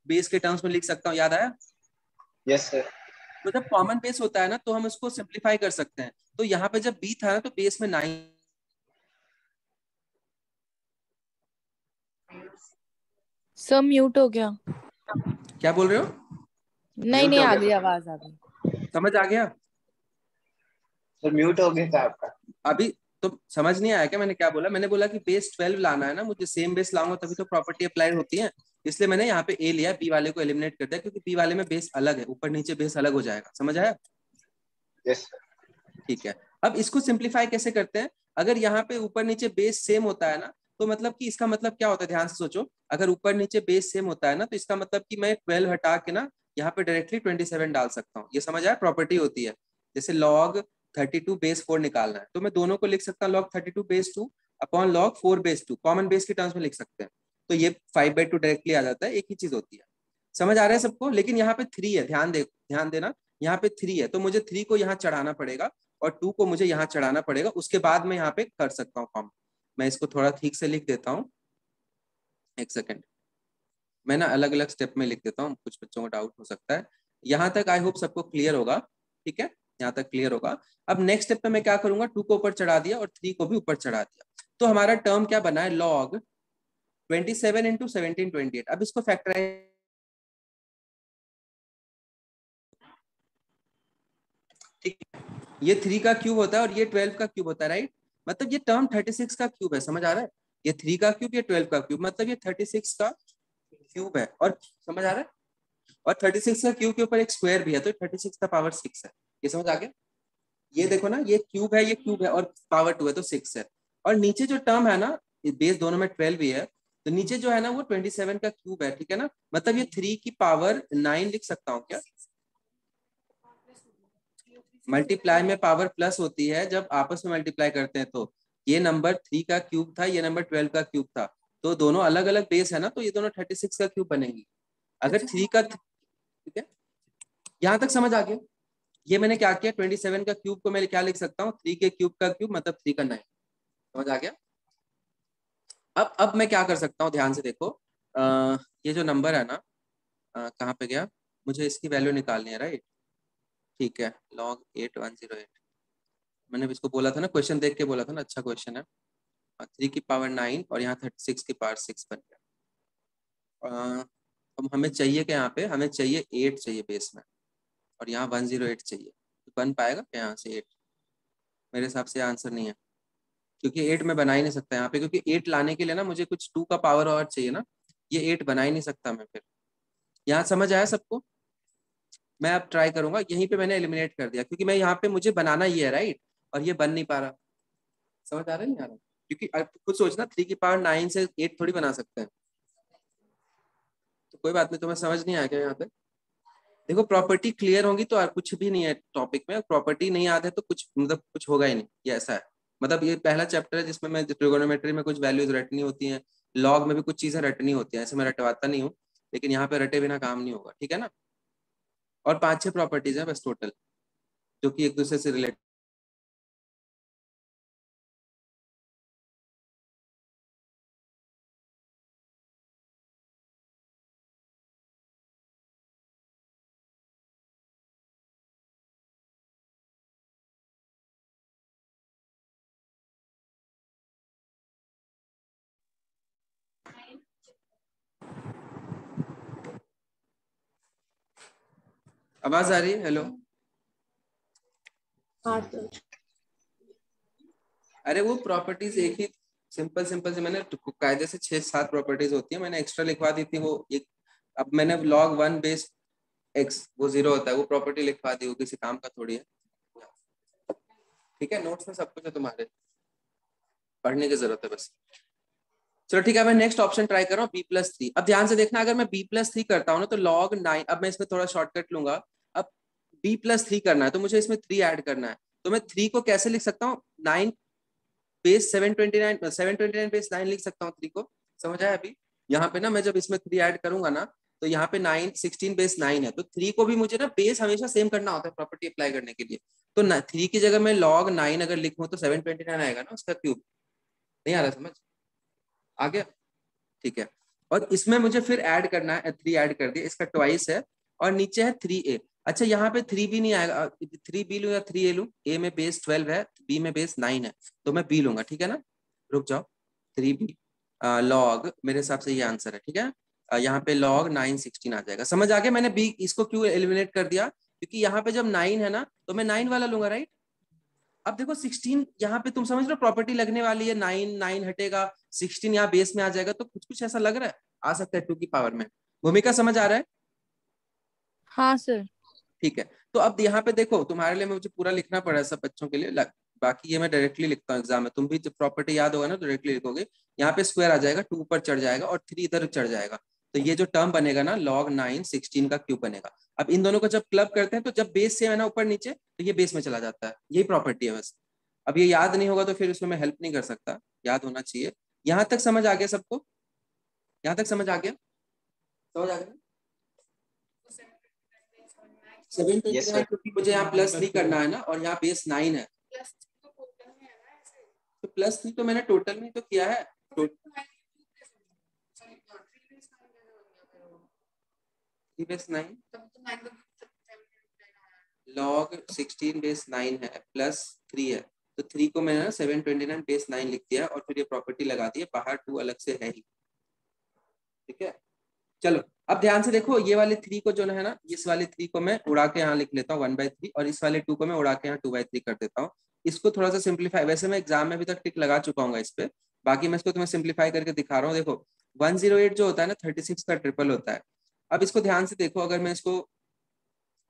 बेस के टर्म्स में लिख सकता हूँ, याद आया? Yes sir. तो जब कॉमन बेस होता है ना, तो हम उसको सिंप्लीफाई कर सकते हैं। तो यहाँ पे जब b था ना, तो बेस में 9। सर म्यूट हो गया। क्या बोल रहे हो? नहीं म्यूट नहीं, हो आ गया गई, था? आवाज आ गई। समझ आ गया? सर म्यूट हो गया था आपका। अभी तो समझ नहीं आया क्या मैंने क्या बोला? मैंने बोला कि बेस 12 लाना है ना मुझे, सेम बेस लाऊंगा तभी तो प्रॉपर्टी अप्लाई होती है। इसलिए मैंने यहाँ पे ए लिया, बी वाले को एलिमिनेट कर दिया, क्योंकि बी वाले में बेस अलग है, ऊपर नीचे बेस अलग हो जाएगा। समझ आया? Yes sir. ठीक है। अब इसको सिंप्लीफाई कैसे करते हैं? अगर यहाँ पे ऊपर नीचे बेस सेम होता है ना, तो मतलब कि इसका मतलब क्या होता है, ध्यान से सोचो। अगर ऊपर नीचे बेस सेम होता है ना, तो इसका मतलब कि मैं 12 हटा के ना यहाँ पे डायरेक्टली 27 डाल सकता हूँ। ये समझ आया? प्रॉपर्टी होती है। जैसे log 32 बेस 4 निकालना है, तो मैं दोनों को लिख सकता हूँ log 32 base 2 upon log 4 base 2, common base के टर्म्स में लिख सकते हैं। तो ये 5/2 डायरेक्टली आ जाता है, एक ही चीज होती है। समझ आ रहा है सबको? लेकिन यहाँ पे 3 है, ध्यान देना, यहाँ पे 3 है, तो मुझे 3 को यहाँ चढ़ाना पड़ेगा, और 2 को मुझे यहाँ चढ़ाना पड़ेगा, उसके बाद मैं यहाँ पे कर सकता हूँ कॉमन। मैं इसको थोड़ा ठीक से लिख देता हूँ, एक सेकेंड। मैं ना अलग अलग स्टेप में लिख देता हूँ, कुछ बच्चों को डाउट हो सकता है। यहाँ तक आई होप सबको क्लियर होगा, ठीक है, यहाँ तक क्लियर होगा। अब नेक्स्ट स्टेप पे मैं क्या करूंगा, 2 को ऊपर चढ़ा दिया और 3 को भी ऊपर चढ़ा दिया, तो हमारा टर्म क्या बना है, लॉग 27 इंटू 1728। अब इसको फैक्टराइज, ठीक, ये 3 का क्यूब होता है और ये 12 का क्यूब होता है, राइट। मतलब ये टर्म 36 का क्यूब है, समझ आ रहा है, ये 3 का क्यूब, ये 12 का क्यूब, मतलब ये 36 का क्यूब है। और समझ आ रहा है, और 36 का क्यूब के ऊपर एक स्क्वायर भी है, तो 36 का पावर 6 है। ये समझ आ गया, ये देखो ना, ये क्यूब है, ये क्यूब है, और पावर 2 है तो 6 है। और नीचे जो टर्म है ना, बेस दोनों में 12 भी है, तो नीचे जो है ना वो 27 का क्यूब है, ठीक है ना। मतलब ये 3 की पावर 9 लिख सकता हूँ क्या, मल्टीप्लाई में पावर प्लस होती है जब आपस में मल्टीप्लाई करते हैं। तो ये नंबर 3 का क्यूब था, ये नंबर 12 का क्यूब था, तो दोनों अलग अलग बेस है ना, तो ये दोनों 36 का क्यूब बनेंगी। अगर 3 का, ठीक है, यहां तक समझ आ गया। ये मैंने क्या किया, 27 का क्यूब को मैं क्या लिख सकता हूँ, 3 के क्यूब का क्यूब, मतलब 3 का 9। समझ आ गया। अब मैं क्या कर सकता हूँ, ध्यान से देखो, ये जो नंबर है ना, कहाँ पे गया, मुझे इसकी वैल्यू निकालनी है, राइट। ठीक है, log 8108, मैंने इसको बोला था ना, क्वेश्चन देख के बोला था ना, अच्छा क्वेश्चन है। 3 की पावर 9 और यहाँ 36 की पावर 6 बन गया। अब हमें चाहिए क्या, यहाँ पे हमें चाहिए 8 चाहिए बेस में, और यहाँ 108 चाहिए, तो बन पाएगा क्या यहाँ से 8? मेरे हिसाब से आंसर नहीं है, क्योंकि 8 में बना ही नहीं सकता यहाँ पे, क्योंकि 8 लाने के लिए ना मुझे कुछ 2 का पावर और चाहिए ना, ये 8 बना ही नहीं सकता मैं फिर। यहाँ समझ आया सबको? मैं अब ट्राई करूंगा, यहीं पे मैंने एलिमिनेट कर दिया, क्योंकि मैं यहाँ पे मुझे बनाना ही है, राइट, और ये बन नहीं पा रहा। समझ आ रहा है नहीं आ रहा? क्योंकि अब खुद सोचना, 3 की पावर 9 से 8 थोड़ी बना सकते हैं। तो कोई बात नहीं, तुम्हें समझ नहीं आया क्या यहाँ तक? देखो, प्रॉपर्टी क्लियर होगी तो और कुछ भी नहीं है टॉपिक में, प्रॉपर्टी नहीं याद है तो कुछ मतलब कुछ होगा ही नहीं, ये ऐसा है। मतलब ये पहला चैप्टर है जिसमें मैं ट्रिगोनोमेट्री में कुछ वैल्यूज रटनी होती हैं, लॉग में भी कुछ चीजें रटनी होती हैं, ऐसे मैं रटवाता नहीं हूँ, लेकिन यहाँ पे रटे बिना काम नहीं होगा, ठीक है ना। और 5-6 प्रॉपर्टीज है बस टोटल, जो कि एक दूसरे से रिलेटेड। आवाज आ रही है? हेलो। अरे वो प्रॉपर्टीज एक ही सिंपल सिंपल से मैंने कायदे से 6-7 प्रॉपर्टीज होती है, मैंने एक्स्ट्रा लिखवा दी थी वो एक। अब मैंने log 1 बेस x वो 0 होता है, वो प्रॉपर्टी लिखवा दी, वो किसी काम का थोड़ी है। ठीक है, नोट्स में सब कुछ है तुम्हारे, पढ़ने की जरूरत है बस। चलो ठीक है, मैं नेक्स्ट ऑप्शन ट्राई कर रहा हूँ, b+3। अब ध्यान से देखना, अगर मैं b+3 करता हूँ ना तो log 9, अब मैं इसमें थोड़ा शॉर्टकट लूंगा। अब b+3 करना है तो मुझे इसमें 3 ऐड करना है, तो मैं 3 को कैसे लिख सकता हूँ, 9 बेस 729 बेस 9 लिख सकता हूँ 3 को। समझ आया अभी? यहाँ पे ना मैं जब इसमें 3 ऐड करूंगा ना, तो यहाँ पे 9 16 बेस 9 है, तो 3 को भी मुझे ना बेस हमेशा सेम करना होता है प्रॉपर्टी अप्लाई करने के लिए। तो 3 की जगह मैं log 9 अगर लिखूं तो 729 आएगा ना उसका क्यूब। नहीं आ रहा समझ? आ गया? ठीक है। और इसमें मुझे फिर ऐड करना है, 3 ऐड कर दिया, इसका ट्वाइस है, और नीचे है 3a। अच्छा, यहाँ पे 3b नहीं आएगा, 3b लूं या 3a लूं? a में बेस 12 है, b में बेस 9 है, तो मैं b लूंगा, ठीक है ना। रुक जाओ, 3b log, मेरे हिसाब से ये आंसर है, ठीक है। यहाँ पे log 9 16 आ जाएगा। समझ आ गया मैंने b इसको क्यों एलिमिनेट कर दिया, क्योंकि यहाँ पे जब 9 है ना तो मैं 9 वाला लूंगा, राइट। अब देखो 16 यहाँ पे तुम समझ रहे हो, प्रॉपर्टी लगने वाली है, 9 हटेगा, 16 यहाँ बेस में आ जाएगा, तो कुछ कुछ ऐसा लग रहा है, आ सकता है 2 की पावर में। भूमिका समझ आ रहा है? हाँ सर। ठीक है, तो अब यहाँ पे देखो, तुम्हारे लिए मुझे पूरा लिखना पड़ा है सब बच्चों के लिए, बाकी ये मैं डायरेक्टली लिखता हूँ एग्जाम में, तुम भी जब प्रॉपर्टी याद होगा ना डायरेक्टली लिखोगे। यहाँ पे स्क्वायर आ जाएगा, 2 ऊपर चढ़ जाएगा और 3 इधर चढ़ जाएगा, तो ये जो टर्म बनेगा ना log 9 16 का क्यूब बनेगा। अब इन दोनों को जब क्लब करते हैं तो जब बेस सेम है ना ऊपर नीचे, तो ये बेस में चला जाता है, यही प्रॉपर्टी है बस। अब ये याद नहीं होगा तो फिर उसमें मैं हेल्प नहीं कर सकता, याद होना चाहिए। यहाँ तक समझ आ गया सबको? यहाँ तक समझ आ गया? समझ आ गया? 729 क्योंकि मुझे यहाँ +3 करना है ना, और यहाँ बेस 9 है, +3 तो मैंने टोटल में तो किया है। 3 बेस 9 log 16 बेस 9 है +3 है, तो 3 को मैंने 729 बेस 9 लिख दिया और फिर ये प्रॉपर्टी लगा दी है, बाहर 2 अलग से है ही। ठीक है, चलो अब ध्यान से देखो, ये वाले 3 को जो है ना, इस वाले 3 को मैं उड़ा के यहाँ लिख लेता हूँ 1/3 और इस वाले 2 को मैं उड़ा के यहाँ 2/3 कर देता हूँ। इसको थोड़ा सा सिंप्लीफाई, वैसे मैं एग्जाम में अभी तक टिक लगा चुका हूँ इस पे, बाकी मैं इसको तुम्हें सिंप्लीफाई करके दिखा रहा हूँ। देखो 108 जो होता है ना 36 का ट्रिपल होता है। अब इसको ध्यान से देखो, अगर मैं इसको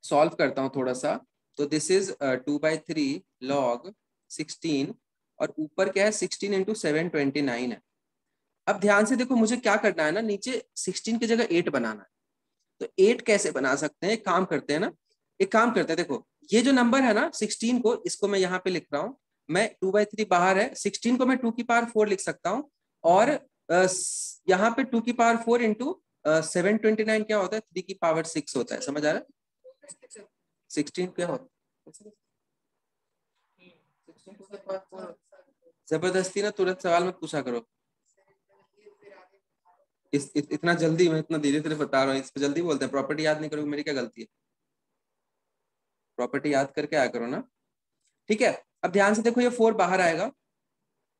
सॉल्व करता हूँ थोड़ा सा, तो दिस इज 2/3 log 16 और ऊपर क्या है 16 इंटू 729 है। अब ध्यान से देखो, मुझे क्या करना है ना, नीचे 16 की जगह 8 बनाना है। तो 8 कैसे बना सकते हैं, एक काम करते हैं ना, एक काम करते हैं, देखो ये जो नंबर है ना 16 को, इसको मैं यहाँ पे लिख रहा हूँ, मैं 2/3 बाहर है, 16 को मैं 2 की पावर 4 लिख सकता हूँ और यहाँ पे 2 की पावर 4 इंटू 729 क्या होता है, 3 की पावर 6 होता है। समझ आ रहा है 16 क्या होता है, जबरदस्ती ना तुरंत सवाल मत पूछा करो, इतना जल्दी, मैं इतना धीरे धीरे बता रहा हूँ, इसको जल्दी बोलते हैं। प्रॉपर्टी याद नहीं करोगे, मेरी क्या गलती है, प्रॉपर्टी याद करके आया करो ना। ठीक है, अब ध्यान से देखो, ये 4 बाहर आएगा।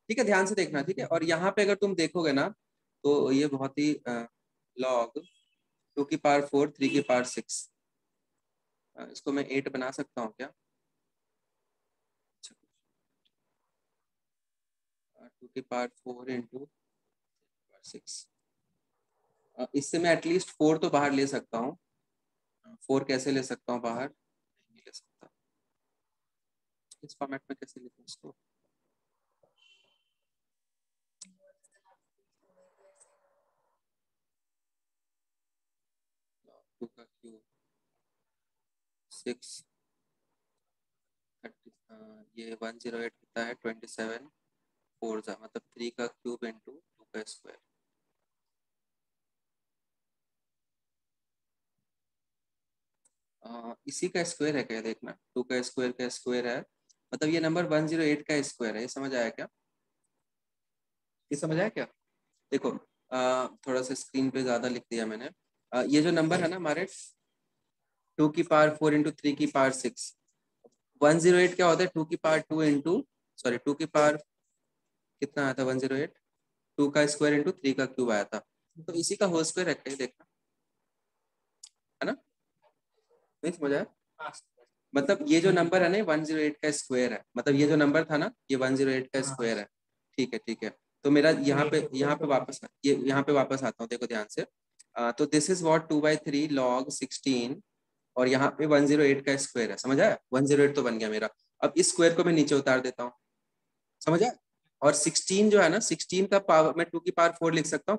ठीक है, ध्यान से देखना। ठीक है, और यहाँ पे अगर तुम देखोगे ना, तो ये बहुत ही log 2 की पावर 4 3 की पावर 6, इसको मैं 8 बना सकता हूँ क्या, 2 की पावर 4 इंटू 6, इससे मैं एटलीस्ट 4 तो बाहर ले सकता हूँ। 4 कैसे ले सकता हूँ बाहर, नहीं ले सकता, इस फॉर्मेट में कैसे लिखूँ इसको, टू का क्यूब 6 30, ये 108 कितना है 27 4 जा, मतलब 3 का क्यूब इंटू 2 का स्क्वायर। इसी का स्क्वायर है क्या, देखना 2 का स्क्वायर है, मतलब ये नंबर 108 का स्क्वायर है। ये समझ आया क्या, ये समझ आया क्या? देखो थोड़ा सा स्क्रीन पे ज्यादा लिख दिया मैंने। ये जो नंबर है ना हमारे 2 की पावर 4 इंटू 3 की पावर 6, 108 क्या होता है 2 की पावर 2 इंटू, सॉरी 2 की पावर कितना आया था 108, 2 का स्क्वायर इंटू 3 का क्यूब आया था, तो इसी का होल स्क्वायर है क्या, देखना है ना, नहीं समझ आया? मतलब ये जो नंबर है ना 108 का स्क्वायर है, मतलब ये जो नंबर था ना ये 108 का स्क्वायर है। ठीक है, ठीक है, तो मेरा यहाँ पे वापस, ये यहाँ पे वापस आता हूँ, देखो ध्यान से। तो दिस इज व्हाट 2/3 log 16 और यहाँ पे 108 का स्क्वायर है। समझ आया, 108 तो बन गया मेरा। अब इस स्क्वायर को मैं नीचे उतार देता हूँ, समझ आया। और 16 जो है ना 16 का पावर मैं 2 की पावर 4 लिख सकता हूँ,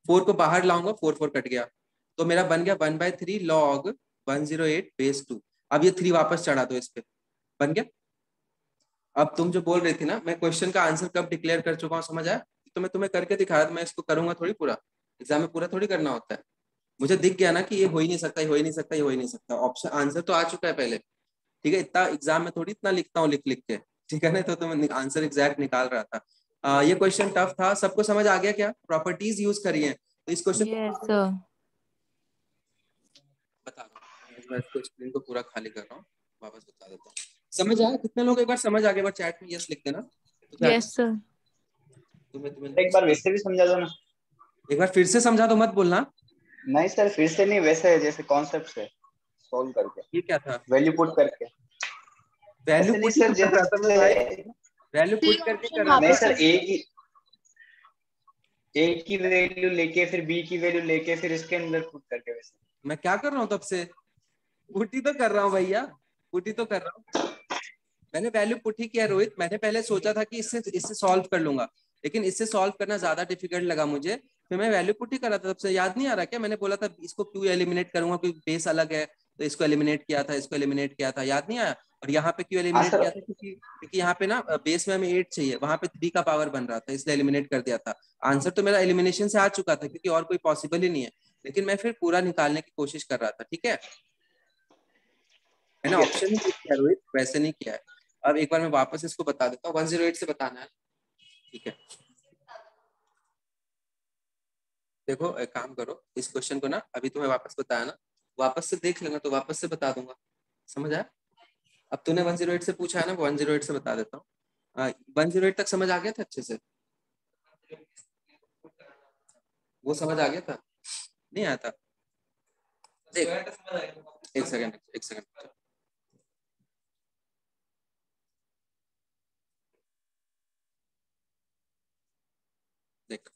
4 को बाहर लाऊंगा, 4 कट गया, तो मेरा बन गया 1/3 log 108 बेस 2। अब ये 3 वापस चढ़ा दो इस पे, बन गया। अब तुम जो बोल रही थी ना मैं क्वेश्चन का आंसर कब डिक्लेयर कर चुका हूँ, समझ आया? तो मैं तुम्हें करके दिखाया, मैं इसको करूंगा थोड़ी पूरा, एग्जाम में पूरा थोड़ी करना होता है। मुझे दिख गया ना कि ये हो ही नहीं सकता, ये हो ही नहीं सकता, ये हो ही नहीं सकता, ऑप्शन आंसर तो आ चुका है पहले। ठीक है, इतना एग्जाम में थोड़ी इतना लिखता हूँ लिख लिख के, ठीक है ना, तो मैं आंसर एग्जैक्ट निकाल रहा था। ये क्वेश्चन टफ था, सबको समझ आ गया क्या? प्रॉपर्टीज यूज करी है तो इस क्वेश्चन यस सर। बता दो, मैं इसको स्क्रीन को पूरा खाली कर रहा हूँ, वापस बता देता हूँ। समझ आया? कितने लोग एक बार समझ आ गए, एक बार चैट में यस लिख देना, तो क्या यस सर। तुम्हें एक बार वैसे भी समझा दो ना। एक बार फिर से समझा दो, मत बोलना। नहीं सर, फिर से नहीं, वैसे जैसे कॉन्सेप्ट से सॉल्व करके, ये क्या था, वैल्यू पुट करके। वैल्यू ऐसे नहीं पुट ही सर, तो कर रहा था मैं भाई, जैसे वैल्यू पुट करके कर रहा नहीं था। सर, ए की वैल्यू लेके फिर बी की वैल्यू लेके फिर इसके अंदर पुट करके, वैसे। मैं क्या कर रहा हूँ तब से, पुट ही तो कर रहा हूँ भैया, पुट ही तो कर रहा हूँ। मैंने वैल्यू पुट ही किया रोहित, मैंने पहले सोचा था कि इससे इससे सॉल्व कर लूंगा, लेकिन इससे सॉल्व करना ज्यादा डिफिकल्ट लगा मुझे, फिर मैं वैल्यू पुट ही कर रहा था। तब से याद नहीं आ रहा क्या, मैंने बोला था इसको क्यों एलिमिनेट करूंगा, क्योंकि बेस अलग है, तो इसको एलिमिनेट किया था, इसको एलिमिनेट किया था, याद नहीं आया? और यहाँ पे क्यों हाँ एलिमिनेट सर। किया था, क्योंकि यहाँ पे ना बेस में हमें 8 चाहिए, वहां पे 3 का पावर बन रहा था, इसलिए एलिमिनेट कर दिया था। आंसर तो मेरा एलिमिनेशन से आ चुका था, क्योंकि और कोई पॉसिबल ही नहीं है, लेकिन मैं फिर पूरा निकालने की कोशिश कर रहा था। ठीक है, मैंने ऑप्शन ही नहीं किया रोहित, वैसे नहीं किया है। अब एक बार मैं वापस इसको बता देता हूँ, 108 से बताना है। ठीक है, देखो एक काम करो, इस क्वेश्चन को ना अभी तुम्हें वापस बताया ना, वापस से देख लेना तो वापस से बता दूंगा, समझ आया? अब तूने 108 से पूछा है ना, 108 से बता देता हूँ। 108 तक समझ आ गया था अच्छे से? वो समझ आ गया था? नहीं आया था? देख, एक सेकंड एक सेकंड, देख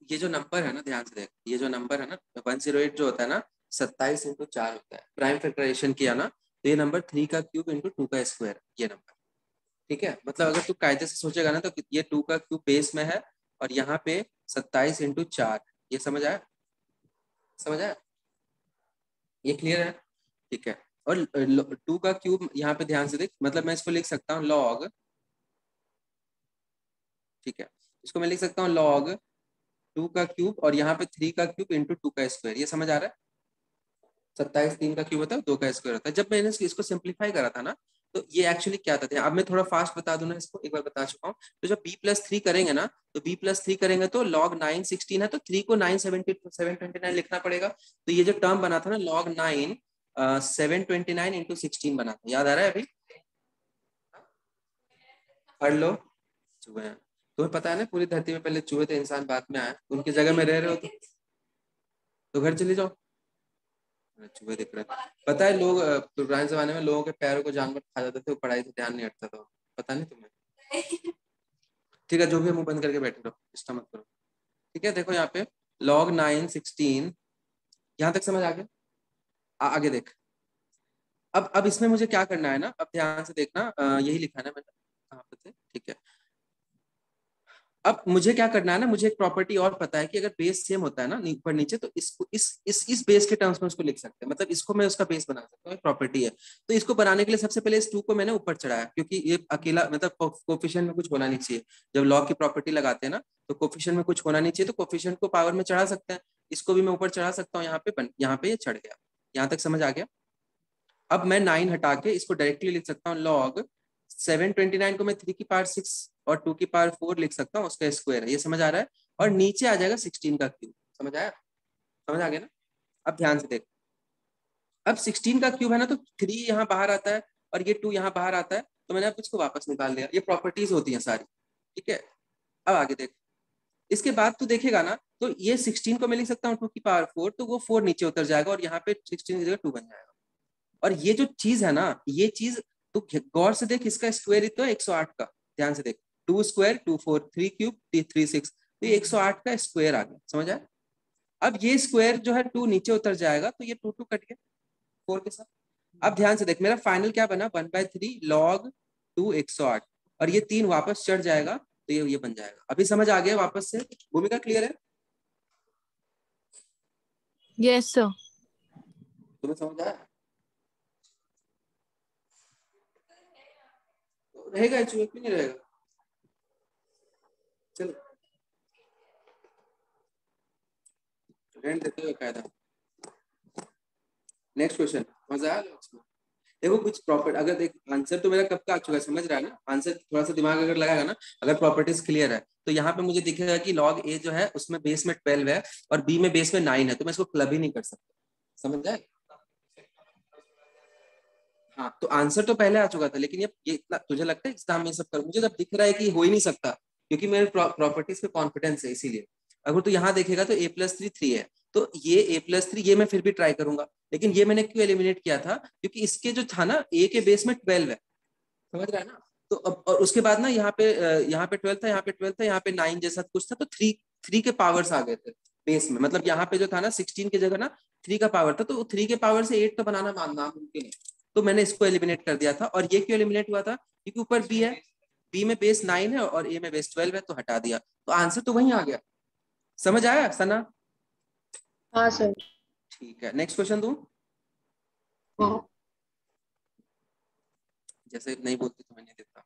ये जो नंबर है ना, ध्यान से देख, ये जो नंबर है ना 108 जो होता है ना, 27 × 4 होता है। प्राइम फैक्टराइजेशन किया ना तो ये नंबर 3 का क्यूब इंटू 2 का स्क्वायर, ये नंबर, ठीक है? मतलब अगर तू कायदे से सोचेगा ना तो ये 2 का क्यूब बेस में है और यहाँ पे 27 × 4, ये समझ आया? समझ आया? ये क्लियर है? ठीक है। और 2 का क्यूब यहाँ पे ध्यान से देख, मतलब मैं इसको लिख सकता हूँ लॉग, ठीक है, इसको मैं लिख सकता हूँ लॉग 2 का क्यूब और यहाँ पे 3 का क्यूब इंटू 2 का स्क्वायर, ये समझ आ रहा है? 27 3 का क्यूब होता है, 2 का स्क्वायर होता है। जब मैंने इसको सिंप्लीफाई करा था ना तो ये एक्चुअली क्या था, अब मैं थोड़ा फास्ट बता दूं ना, इसको एक बार बता चुका हूँ। तो जब b+3 करेंगे ना, तो b+3 करेंगे तो log 9 16 है, तो 3 को 729 लिखना पड़ेगा। तो ये जो टर्म बना था ना log 9 729 × 16 बना था, याद आ रहा है अभी? पढ़ लो। चूहे हैं, तुम्हें पता है ना पूरी धरती में पहले चूहे थे, इंसान बाद में आया, उनकी जगह में रह रहे हो तो घर चले जाओ, चूहे दिख रहे हैं। पता है लोग पुराने जमाने में लोगों के पैरों को जानवर खा जाते थे, वो पढ़ाई से ध्यान नहीं हटता था, पता नहीं तुम्हें? ठीक है, जो भी, मुंह बंद करके बैठे रहो, डिस्टर्ब मत करो। ठीक है, देखो यहाँ पे log 9 16, यहाँ तक समझ आ गया? आगे देख, अब इसमें मुझे क्या करना है ना, अब ध्यान से देखना, यही लिखा है ना मैंने, कहाँ पे थे? ठीक है, अब मुझे क्या करना है ना, मुझे एक प्रॉपर्टी और पता है कि अगर बेस सेम होता है ना ऊपर नीचे, तो इसको इस बेस के टर्म्स में उसको लिख सकते हैं, मतलब इसको मैं उसका बेस बना सकता हूँ, एक प्रॉपर्टी है। तो इसको बनाने के लिए सबसे पहले इस 2 को मैंने ऊपर चढ़ाया, क्योंकि ये अकेला, मतलब कोफिशिएंट में कुछ होना नहीं चाहिए। जब लॉग की प्रॉपर्टी लगाते हैं ना तो कोफिशिएंट में कुछ होना नहीं चाहिए, तो कोफिशिएंट को पावर में चढ़ा सकते हैं, इसको भी मैं ऊपर चढ़ा सकता हूँ, यहाँ पे ये चढ़ गया। यहाँ तक समझ आ गया? अब मैं 9 हटा के इसको डायरेक्टली लिख सकता हूँ लॉग 729 को मैं 3 की पावर 6 और 2 की पावर 4 लिख सकता हूँ, उसका स्क्वायर है, ये समझ आ रहा है? और नीचे आ जाएगा 16 का क्यूब, समझ आया? समझ आ गया ना? अब ध्यान से देख, अब 16 का क्यूब है ना, तो 3 यहाँ बाहर आता है और ये 2 यहाँ बाहर आता है, तो मैंने अब इसको वापस निकाल लिया। ये प्रॉपर्टीज होती हैं सारी, ठीक है? अब आगे देख, इसके बाद तू देखेगा ना तो ये 16 को मैं लिख सकता हूँ 2 की पावर 4, तो वो 4 नीचे उतर जाएगा और यहाँ पे 16 की जगह 2 बन जाएगा। और ये जो चीज है ना, ये चीज तू गौर से देख, इसका स्क्वायर ही तो है 108 का, ध्यान से देख, 2 स्क्वायर 2 4 3 क्यूब 3 6, तो ये 108 का स्क्वायर आ गया, समझ आया? अब ये स्क्वायर जो है 2 नीचे उतर जाएगा, तो ये 2 2 कट गया 4 के साथ। अब ध्यान से देख, मेरा फाइनल क्या बना, 1/3 log 2 108, और ये 3 वापस चढ़ जाएगा, तो ये बन जाएगा। अभी समझ आ गया वापस से? भूमिका क्लियर है? Yes sir. तुम्हें समझ आया? तो रहेगा, क्यों नहीं रहेगा? चलो रेंट देते हुए कायदा। नेक्स्ट क्वेश्चन, मजा आया इसमें? देखो कुछ प्रॉपर्ट, अगर देख आंसर तो मेरा कब का आ चुका है, समझ रहा है ना? आंसर थोड़ा सा दिमाग अगर लगाएगा ना, अगर प्रॉपर्टीज क्लियर है, तो यहाँ पे मुझे दिखेगा कि log a जो है उसमें बेस में 12 है और b में बेस में 9 है, तो मैं इसको क्लब ही नहीं कर सकता, समझ जाए? हाँ, तो आंसर तो पहले आ चुका था, लेकिन ये इतना तुझे लगता है एग्जाम में सब कर, मुझे जब दिख रहा है कि हो ही नहीं सकता, क्योंकि मेरे प्रॉपर्टीज पे कॉन्फिडेंस है, इसीलिए। अगर तो यहाँ देखेगा तो a+3 3 है, तो ये a+3 ये मैं फिर भी ट्राई करूंगा, लेकिन ये मैंने क्यों एलिमिनेट किया था, क्योंकि इसके जो था ना a के बेस में 12 है, समझ रहा है ना? तो अब और उसके बाद ना यहाँ पे 12 था, यहाँ पे 12 था, यहाँ पे 9 जैसा कुछ था, तो 3 के पावर्स आ गए थे बेस में, मतलब यहाँ पे जो था ना 16 की जगह ना 3 का पावर था, तो 3 के पावर से 8 तो बनाना नामुमकिन है, तो मैंने इसको एलिमिनेट कर दिया था। और ये क्यों एलिमिनेट हुआ था, क्योंकि ऊपर बी है, बी में बेस 9 है और ए में बेस 12 है, तो हटा दिया, तो आंसर तो वहीं आ गया। समझ आया सना? हाँ सर। ठीक है, नेक्स्ट क्वेश्चन दूं? हाँ। जैसे नहीं बोलती तो मैं नहीं देता।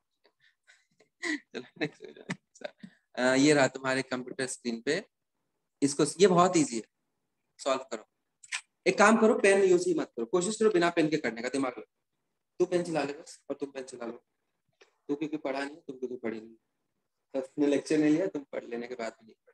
चलो नेक्स्ट क्वेश्चन, ये रहा तुम्हारे कंप्यूटर स्क्रीन पे, इसको, ये बहुत इजी है, सॉल्व करो। एक काम करो, पेन यूज ही मत करो, कोशिश करो बिना पेन के करने का, दिमाग लगा। तू पेन चला ले बस, और तुम पेन चला लो, तू क्योंकि पढ़ा नहीं, तुम क्योंकि पढ़ी नहीं। तो तुमने लेक्चर नहीं लिया, तुम पढ़ लेने के बाद भी नहीं पढ़।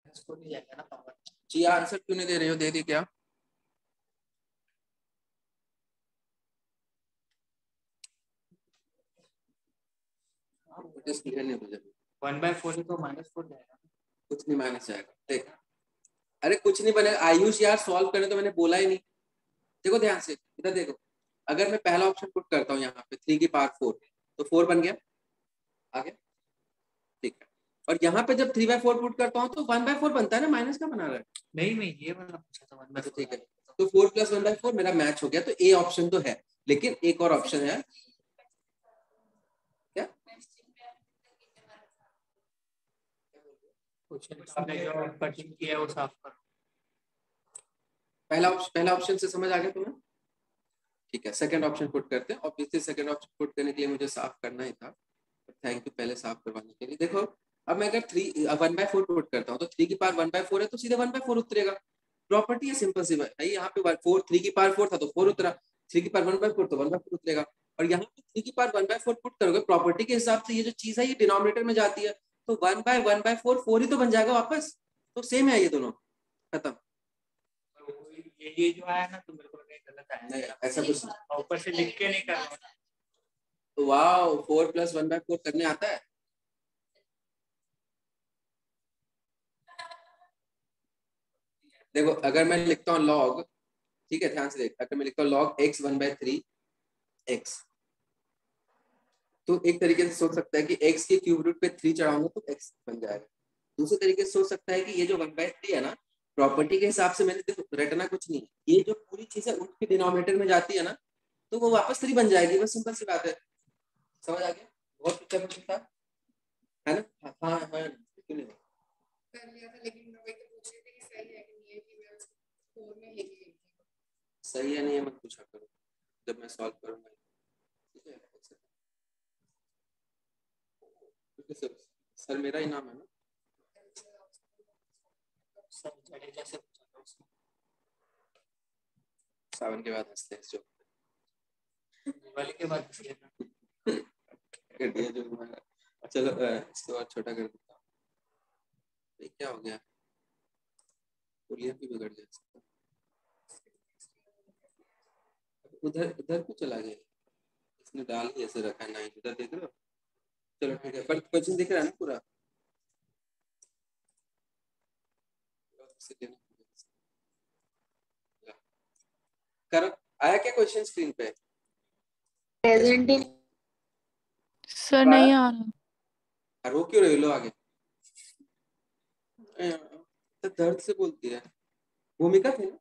इसको नहीं जाएगा ना पावर। जी आंसर क्यों नहीं दे रही हो? दे दी क्या? मुझे क्लियर नहीं मुझे। 1/4 तो -4 जाएगा। कुछ नहीं माइनस जाएगा, देख। अरे कुछ नहीं बनेगा आयुष यार, सॉल्व करने तो मैंने बोला ही नहीं। देखो ध्यान से, इधर देखो। अगर मैं पहला ऑप्शन पुट करता हूँ यहाँ पे 3 की पावर 4, तो 4 बन गया, आ गया, ठीक है। और यहाँ पे जब 3/4 पुट करता हूँ तो 1/4 बनता है ना, माइनस का बना रहा है। नहीं मैं ये वाला पूछा था 1/4। ठीक है, तो 4 + 1/4 मेरा मैच हो गया, तो ए ऑप्शन तो है। लेकिन एक और ऑप्शन है क्या? आपने जो कटिंग किया है वो साफ करो। पहला ऑप्शन से समझ आ गया तुम्हें? ठीक है, सेकंड ऑप्शन पुट करते हैं। ऑब्वियसली सेकंड ऑप्शन पुट करने के लिए मुझे साफ करना ही था, थैंक यू पहले साफ करवाने के लिए। देखो अब मैं अगर 1/4 पुट करता हूँ तो 3 की पावर 1/4 है, तो सीधे 1/4 उतरेगा। प्रॉपर्टी है सिंपल सी भाई, यहाँ पे 3 की पावर 4 था तो 4 उतरा, 3 की पावर 1/4 तो 1/4 उतरेगा। और यहाँ पे 3 की पावर 1/4 पुट करोगे, प्रॉपर्टी के हिसाब से ये जो चीज है ये डिनोमिनेटर में जाती है, तो 1/1/4 4 ही तो बन जाएगा वापस। तो सेम है ये दोनों, खत्म। ये जो आया ना तो मेरे को लगा गलत आया। नहीं ऐसा कुछ नहीं। ऊपर से लिख के नहीं करना। तो वाओ, 4 + 1/4 करने आता है। देखो अगर मैं लिखता हूँ लॉग, ठीक है ध्यान से देख, अगर मैं लिखता हूँ log x 1/3 x, तो एक तरीके से सोच सकता है कि x के क्यूब रूट पे 3 चढ़ाऊंगा तो x बन जाएगा। दूसरे तरीके से सोच सकता है कि ये जो 1/3 है ना, प्रॉपर्टी के हिसाब से मैंने देखो रटना कुछ नहीं, ये जो पूरी चीज है उसके डिनोमिनेटर में जाती है ना, तो वो वापस 3 बन जाएगी। बस सिंपल सी बात है, समझ आ गया? बहुत अच्छा क्वेश्चन था, है ना? हाँ हाँ क्यों नहीं कर लिया था, लेकिन मैं वही तो पूछ रही थी कि सही है कि नहीं है, कि मैं उसको 4 में लिख ली थी। सही है नहीं है मत पूछा करो, जब मैं सॉल्व करूंगा, ठीक है? सर मेरा ही नाम है ना सब जडेजा से पूछा था उसने। सावन के बाद हंसते हैं जो दिवाली के बाद पूछिए ना। कर दिया जो हमारा। चलो इसको और छोटा कर देता हूँ। ये क्या हो गया? पुलिया भी बिगड़ गया इसका। उधर उधर क्यों चला गया? इसने डाल ही ऐसे रखा है 9, उधर देख रहे हो? चलो ठीक है, पर क्वेश्चन दिख रहा है ना पूरा? करो, आया क्या क्वेश्चन स्क्रीन पे? प्रेजेंट ही सर नहीं आ रहा। रो क्यों रही लो आगे? तो दर्द से बोलती है। भूमिका थी ना?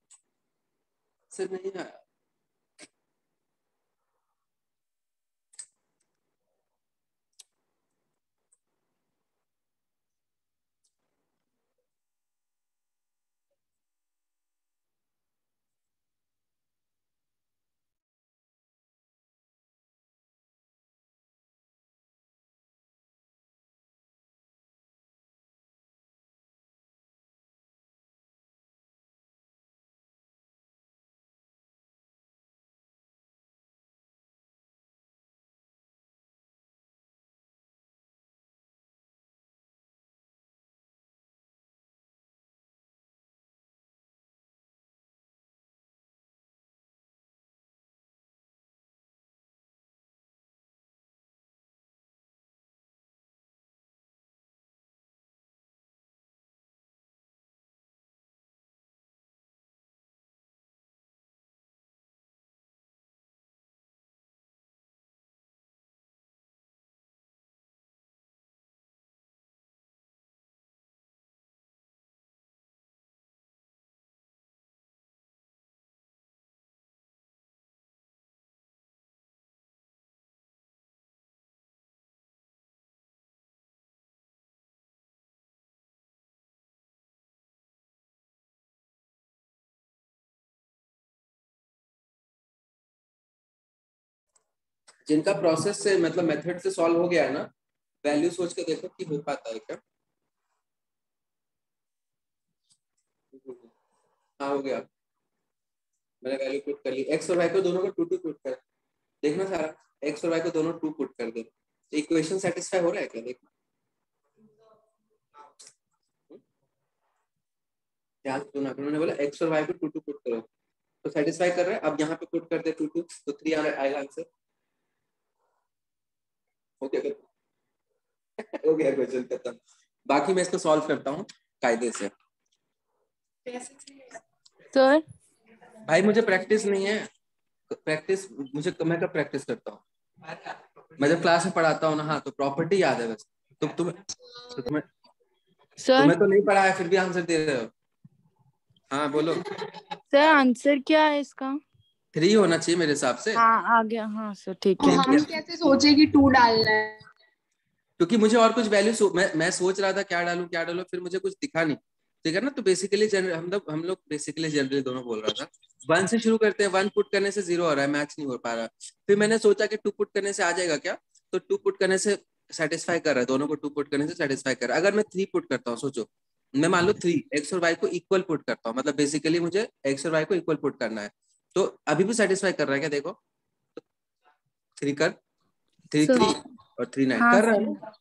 सर नहीं आया। जिनका प्रोसेस से मतलब मेथड से सॉल्व हो गया है ना, वैल्यू सोच के देखो कि हो पाता है क्या। हाँ हो गया, मैंने वैल्यू पुट कर ली। एक्स और वाई को दोनों को 2 पुट कर देखना सारा, एक्स और वाई को दोनों 2 पुट कर दे, इक्वेशन सेटिस्फाई हो रहा है क्या देखना। ध्यान से सुना, उन्होंने बोला एक्स और वाई को 2 पुट करो तो सेटिस्फाई कर रहा है। अब यहाँ पे पुट कर दे 2 तो 3 आएगा आंसर। ओके हो गया क्वेश्चन खत्म। बाकी मैं इसको सॉल्व करता हूँ कायदे से। सर भाई मुझे प्रैक्टिस नहीं है, प्रैक्टिस मुझे, मैं कब प्रैक्टिस करता हूँ, मैं जब क्लास में पढ़ाता हूँ ना। हाँ तो प्रॉपर्टी याद है बस। तुम्हें सर तो नहीं पढ़ा है फिर भी आंसर दे रहे हो। हाँ बोलो। सर आंसर क्या है इसका? 3 होना चाहिए मेरे हिसाब से। हाँ आ गया। हाँ सर ठीक है। हम कैसे सोचे कि 2 डालना है? क्योंकि मुझे और कुछ वैल्यू मैं सोच रहा था क्या डालूं, फिर मुझे कुछ दिखा नहीं। ठीक है ना, तो बेसिकली हम लोग बेसिकली जनरली दोनों बोल रहा था। 1 से शुरू करते हैं, 1 पुट करने से 0 हो रहा है, मैच नहीं हो पा रहा। फिर मैंने सोचा कि 2 पुट करने से आ जाएगा क्या, तो 2 पुट करने से सेटिस्फाई कर रहा है, दोनों को 2 पुट करने से सेटिस्फाई कर रहा है। अगर मैं 3 पुट करता हूँ, सोचो मैं मान लो 3 एक्स और वाई को इक्वल पुट करता हूँ, मतलब बेसिकली मुझे एक्स और वाई को इक्वल पुट करना है, तो अभी भी सेटिस्फाई कर रहा है क्या देखो। 3 कर 3 सर 3 और 3 9 हाँ कर रहा है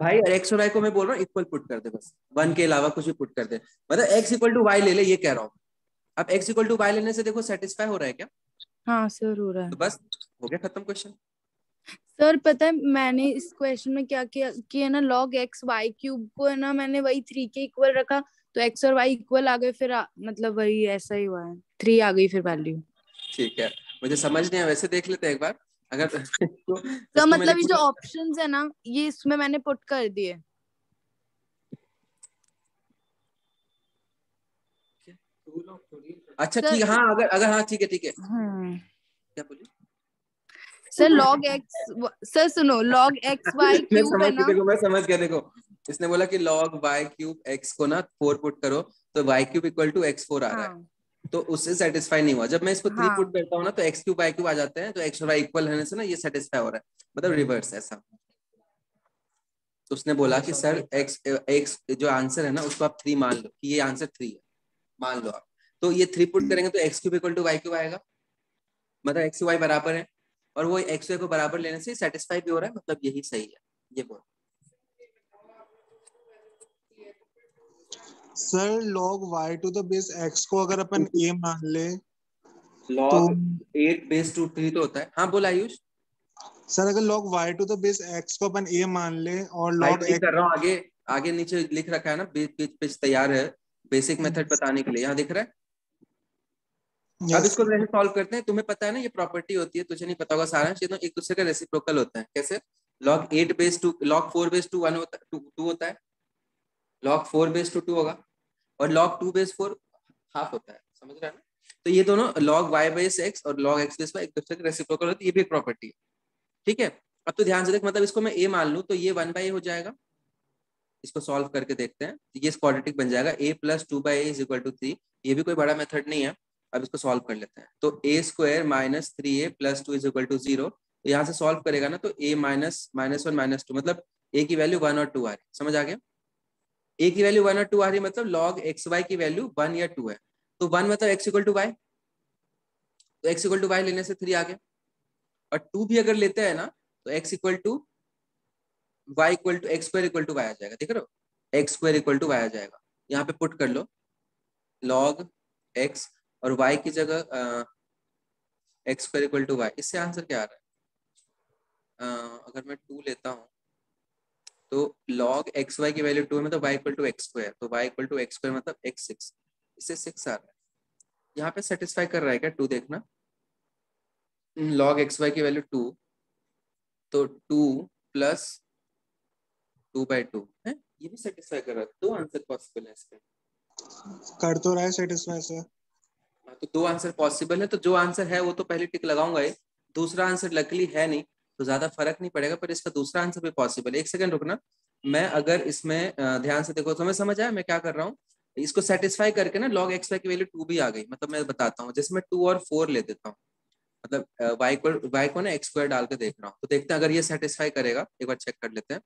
भाई। एक्स और वाई को मैं बोल रहा हूँ इक्वल पुट कर दे, बस 1 के अलावा कुछ भी पुट कर दे, मतलब एक्स इक्वल टू वाई ले ले, ये कह रहा हूँ। अब एक्स इक्वल टू वाई लेने से देखो सेटिस्फाई हो रहा है क्या, हाँ सर हो रहा है। तो बस हो गया खत्म क्वेश्चन। सर पता है मैंने इस क्वेश्चन में क्या किया कि है ना log x y क्यूब को है ना मैंने वही 3 के इक्वल रखा, तो x और y इक्वल आ गए, फिर मतलब वही ऐसा ही हुआ है, 3 आ गई फिर वैल्यू। ठीक है, मुझे समझ नहीं है वैसे, देख लेते हैं एक बार अगर तो इसको मैंने मतलब ये जो पूरा ऑप्शंस है ना ये इसमें मैंने पुट कर दिए। अच्छा सर ठीक है। हाँ अगर हाँ ठीक है क्या बोली सर log x सर सुनो log x y क्यूब है ना। मैं समझ गया देखो, इसने बोला कि log y क्यूब x को ना 4 पुट करो तो y cube equal to x4 आ रहा है, हाँ तो उससे सेटिस्फाई नहीं हुआ। जब मैं इसको 3 पुट हाँ करता हूँ ना तो x क्यूब y क्यूब आ जाते हैं, तो x और y इक्वल होने से ना ये सेटिस्फाई हो रहा है, मतलब रिवर्स ऐसा। तो उसने बोला कि सर x जो आंसर है ना उसको आप 3 मान लो कि ये आंसर 3 है, मान लो आप। तो ये 3 पुट करेंगे तो x cube equal to y cube आएगा, मतलब x y बराबर है, और वो x y को बराबर लेने से सेटिस्फाई भी हो रहा है, मतलब यही सही है, ये बोल। Sir log y to the base x को अगर अपन a मान ले तो log 8 बेस टू 3 तो होता है। हाँ बोला आयुष। सर अगर log y to the base x को अपन a मान ले और भाई log वही x कर रहा हूँ, आगे आगे नीचे लिख रखा है ना, पेज तैयार है बेसिक मेथड बताने के लिए, यहाँ दिख रहा है। अब yes, इसको वैसे सॉल्व करते हैं, तुम्हें पता है ना ये प्रॉपर्टी होती है, तुझे नहीं पता होगा सारा, ये तो एक दूसरे का रेसिप्रोकल होता है। कैसे? log 8 base two log 4 base two 1 होता है, 2 होता है, log 4 बेस टू 2 होगा, और log 2 बेस 4 हाफ होता है, समझ रहे हैं ना। तो ये दोनों log y बेस x और log x बेस y एक दूसरे के रेसिप्रोकल होती है, ये भी एक प्रॉपर्टी है। ठीक है, अब तो ध्यान से देख, मतलब इसको मैं a मान लूं तो ये 1/a हो जाएगा। इसको सॉल्व करके देखते हैं, ये क्वाड्रेटिक बन जाएगा, a plus 2/a is equal to 3। ये भी कोई बड़ा मेथड नहीं है। अब इसको सॉल्व कर लेते हैं, तो a square minus 3a plus 2 is equal to 0। तो यहाँ से सॉल्व करेगा ना तो a माइनस माइनस 1 माइनस 2, मतलब a की वैल्यू 1 और 2 आ रही, समझ आ गया। a की वैल्यू 1 और 2 आ रही, मतलब log x y की वैल्यू 1 या 2 है, तो 1 मतलब x इक्वल टू y, तो x इक्वल टू y लेने से 3 आ गया, और 2 भी अगर लेते हैं ना तो x equal to y equal to x square equal to y आ जाएगा, देख रहे हो, x square equal to y आ जाएगा। यहाँ पे पुट कर लो log x, और y की जगह x square equal to y। इससे आंसर क्या आ रहा है? अगर मैं 2 लेता हूँ तो log एक्स वाई की वैल्यू 2 है, मतलब y equal to x square, तो y equal to x square मतलब x 6, इससे 6 आ रहा है। यहाँ पे सेटिस्फाई कर रहा है क्या 2 देखना, log एक्स वाई की वैल्यू 2, तो 2 प्लस 2/2 है, ये भी सेटिस्फाई कर रहा है। 2 आंसर पॉसिबल है इसके। कर तो रहा है सेटिस्फाई सर। तो 2 आंसर पॉसिबल है, तो जो आंसर है वो तो पहले टिक लगाऊंगा ही, दूसरा आंसर लकीली है नहीं तो ज्यादा फर्क नहीं पड़ेगा, पर इसका दूसरा आंसर भी पॉसिबल है। एक सेकंड रुकना, मैं अगर इसमें ध्यान से देखो तो मैं समझ आया मैं क्या कर रहा हूँ। इसको सेटिस्फाई करके ना log एक्स वाई की वैल्यू 2 भी आ गई, मतलब मैं बताता हूँ, जैसे मैं 2 और 4 ले देता हूँ, मतलब y को ना x स्क्वायर डाल के देख रहा हूँ, तो देखते हैं अगर ये सेटिस्फाई करेगा, एक बार चेक कर लेते हैं।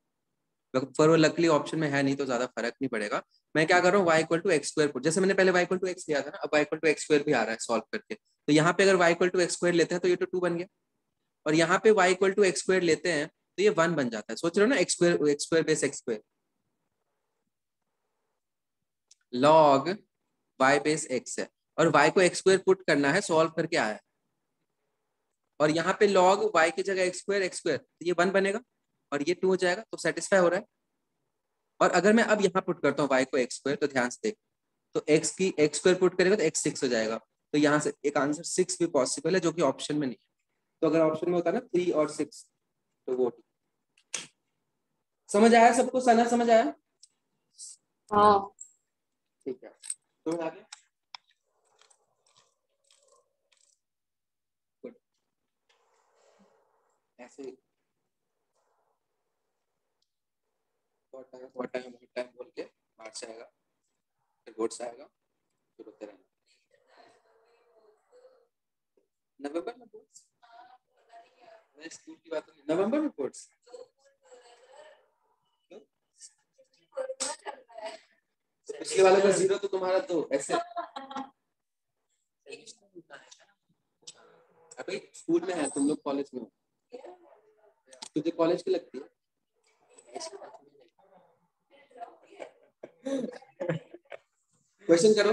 पर वो लकली ऑप्शन में है नहीं तो ज्यादा फर्क नहीं पड़ेगा। मैं क्या कर रहा हूँ, y equal to x square put, जैसे मैंने पहले y इक्वल टू एक्स लिया था ना, अब y equal to x square भी आ रहा है सॉल्व करके। तो यहाँ पे अगर y equal to x square लेते हैं तो ये तो 2 बन गया, और यहाँ पे y equal to x square लेते हैं तो ये 1 बन जाता है। सोच रहे हो ना, x square base x square, log y base x है, और y को एक्स स्क्वायर पुट करना है, सॉल्व करके आया है, और यहाँ पे log y की जगह एक्स स्क्वायर, तो ये 1 बनेगा और ये 2 हो जाएगा, तो सेटिस्फाई हो रहा है। और अगर मैं अब यहाँ पुट करता हूँ y को एक्स स्क्वायर, तो ध्यान से देख, तो x की एक्स स्क्वायर पुट करेगा तो x 6 हो जाएगा, तो यहाँ से एक आंसर 6 भी पॉसिबल है, जो कि ऑप्शन में नहीं है। तो अगर ऑप्शन में होता ना 3 और 6, तो वो समझ आया सबको? सना समझ आया? हाँ ठीक है, तो आगे Good. ऐसे बहुत टाइम बोल के मार्च आएगा, फिर वोट्स आएगा, फिर होते रहना। नवंबर में वोट्स, स्कूल की बात नहीं, नवंबर में वोट्स। तो पिछले वाले का 0, तो तुम्हारा तो ऐसे। अभी स्कूल में है, तुम लोग कॉलेज में हो, तुझे कॉलेज की लगती है? क्वेश्चन करो।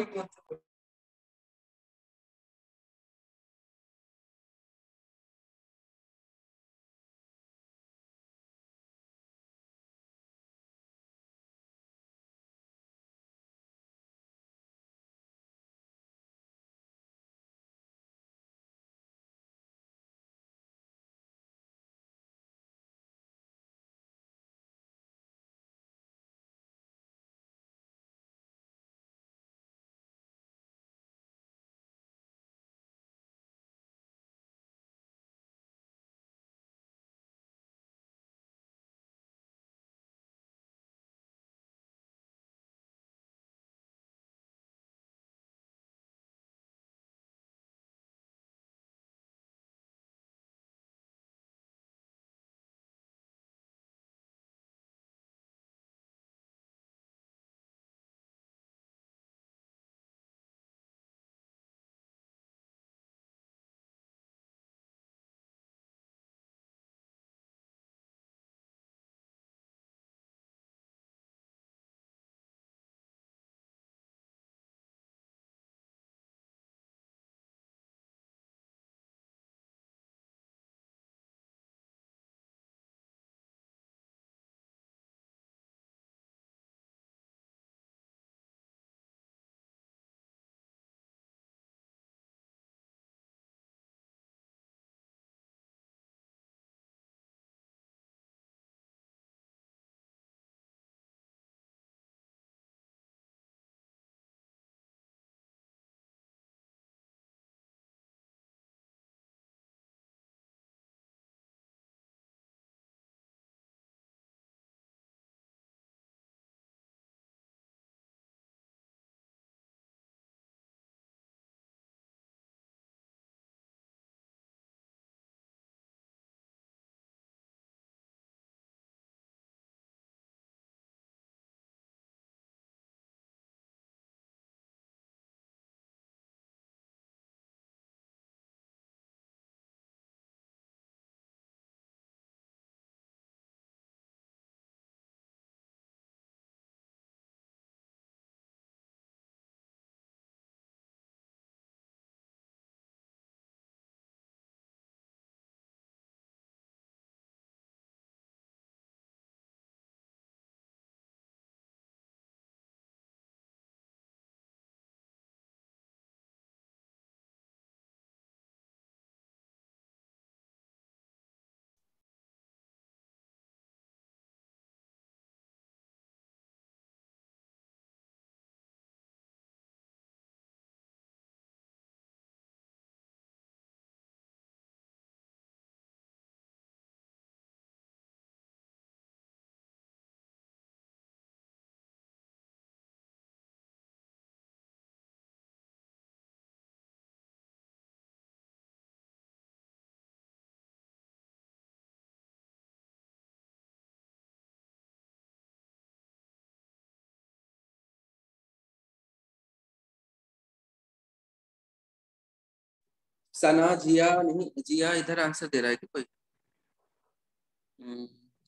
सना, जिया नहीं, जिया इधर आंसर दे रहा है कि कोई?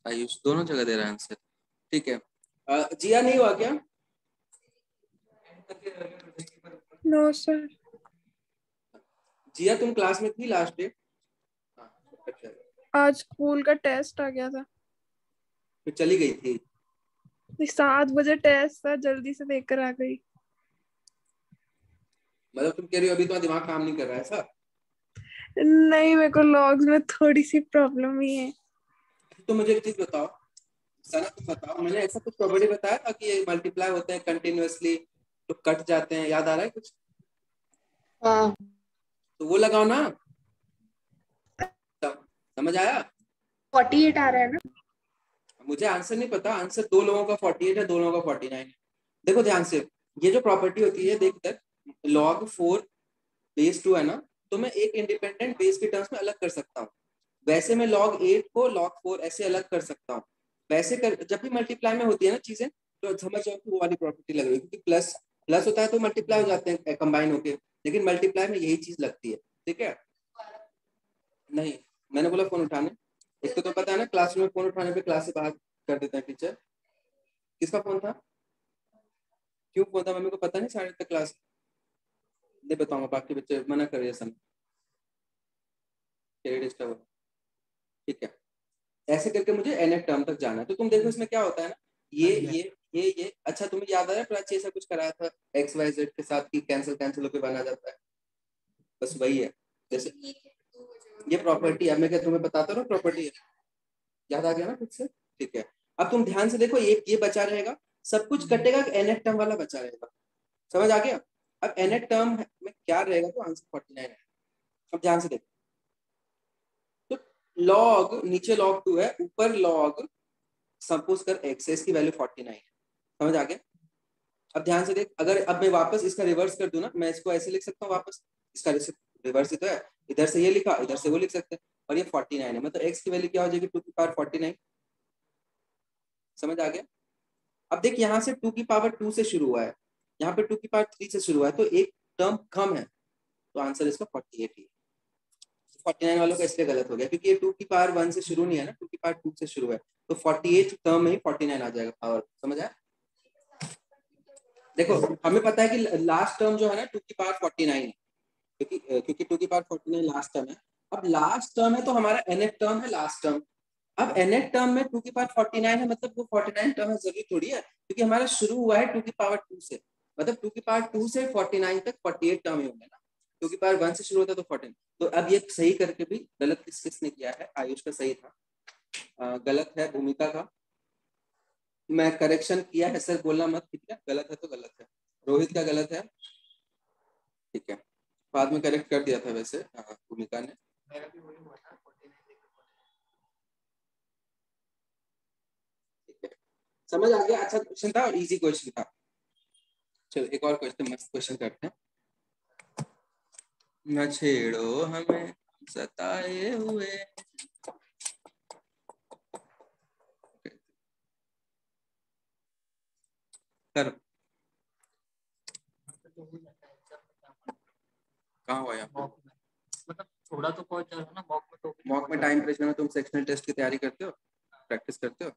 आयुष दोनों जगह दे रहा है आंसर। ठीक है, जिया नहीं हुआ क्या? No sir. जिया तुम क्लास में थी लास्ट डे? आज स्कूल का टेस्ट आ गया था। फिर चली गई थी? 7 बजे टेस्ट था, जल्दी से देकर आ गई। मतलब तुम कह रही हो अभी तुम्हारा दिमाग काम नहीं कर रहा है ऐसा? नहीं, मेरे को लॉग्स में थोड़ी सी प्रॉब्लम ही है। तो मुझे एक चीज बताओ, सना तुम बताओ, मैंने ऐसा कुछ प्रॉपर्टी बताया था कि ये मल्टीप्लाई होते हैं कंटिन्यूअसली तो कट जाते हैं, याद आ रहा है कुछ? हाँ। तो वो लगाओ ना। समझ आया? 48 आ रहा है ना? मुझे आंसर नहीं पता, आंसर दो लोगों का 48 है, दो लोगों का 49 है। देखो ध्यान से, ये जो प्रॉपर्टी होती है देख इधर, log 4 बेस 2 है ना, तो मैं एक इंडिपेंडेंट बेस के टर्म्स में अलग कर सकता हूँ। वैसे मैं log 8 को log 4 ऐसे अलग कर सकता हूँ। वैसे कर, जब भी मल्टीप्लाई में होती है ना चीजें, तो समझ जाओ कि वो वाली प्रॉपर्टी लग रही है, क्योंकि प्लस प्लस होता है तो मल्टीप्लाई हो जाते हैं कंबाइन होके, लेकिन मल्टीप्लाई में यही चीज लगती है। ठीक है? नहीं, मैंने बोला फोन उठाने। एक तो पता है ना, क्लासरूम में फोन उठाने पे क्लास से बाहर कर देते हैं टीचर। किसका फोन था? क्यों फोन था? मम्मी को पता नहीं 8:30 तक क्लास? नहीं बताऊंगा, बाकी बच्चे मना कर रहे हैं, डिस्टर्ब हो। ठीक है, ऐसे करके मुझे nth टर्म तक जाना है। तो तुम देखो इसमें क्या होता है ना, ये अच्छा तुम्हें याद आया प्राची ऐसा कुछ कराया था एक्स वाई जेड के साथ की कैंसिल कैंसिल होकर बना जाता है, बस वही है। जैसे ये प्रॉपर्टी, अब मैं क्या तुम्हें बताता हूँ प्रॉपर्टी है, याद आ गया ना खुद से? ठीक है, अब तुम ध्यान से देखो, एक ये बचा रहेगा, सब कुछ कटेगा, nth टर्म वाला बचा रहेगा। समझ आ गया? अब nth टर्म में क्या रहेगा, तो आंसर 49 है। अब ध्यान से देखो, तो log नीचे log 2 है, ऊपर log सपोज कर x है, इसकी वैल्यू 49 है। समझ आ गया? अब ध्यान से देख, अगर अब मैं वापस इसका रिवर्स कर दूं ना, मैं इसको ऐसे लिख सकता हूँ वापस, इसका रिवर्स ही तो है, इधर से ये लिखा, इधर से वो लिख सकते हैं, और ये 49 है, मतलब x की वैल्यू क्या हो जाएगी, 2 की पावर 49। समझ आ गया? अब देख, यहाँ से 2 की पावर 2 से शुरू हुआ है, यहाँ पे 2 की पावर 3 से शुरू हुआ है, तो एक टर्म कम है, तो आंसर इसका 48 ही है। 49 वालों का इसलिए गलत हो गया, क्योंकि ये 2 की पावर 1 से शुरू नहीं है ना, 2 की पावर 2 से शुरू है, तो 48 टर्म में ही 49 आ जाएगा पावर। समझ आया? देखो, हमें पता है कि लास्ट टर्म जो है ना 2 की पावर 49 है, क्योंकि 2 की पावर 49 लास्ट टर्म है। अब लास्ट टर्म है तो हमारा nth टर्म है लास्ट टर्म। अब nth टर्म में 2 की पावर 49 है, मतलब वो 49 टर्म है, जरूरी थोड़ी है, क्योंकि हमारा शुरू हुआ है 2 की पावर 2 से, मतलब 2 की पावर 2 से 49 तक 48 टर्म ही होंगे ना, 2 की पावर 1 से शुरू होता है तो 14। तो अब ये सही करके भी गलत किसने किया है? आयुष का सही था, गलत है भूमिका का। मैं करेक्शन किया है सर, बोलना मत, ठीक है? गलत है तो गलत है। रोहित का गलत है, ठीक है, बाद में करेक्ट कर दिया था वैसे भूमिका ने। मेरा भी वही हुआ था 49 ठीक है, समझ आ गया? अच्छा क्वेश्चन था और इजी क्वेश्चन था। चलो एक और क्वेश्चन, मस्त क्वेश्चन करते हैं। न छेड़ो हमें सताए हुए, कर तो हो जाता है एग्जाम में क्या पढ़ना। कहाँ हुआ यहाँ? मॉक में मतलब थोड़ा तो पहुंच जाएगा ना, मॉक में तो मॉक में टाइम प्रेशर में तुम सेक्शनल टेस्ट की तैयारी करते हो, प्रैक्टिस करते हो?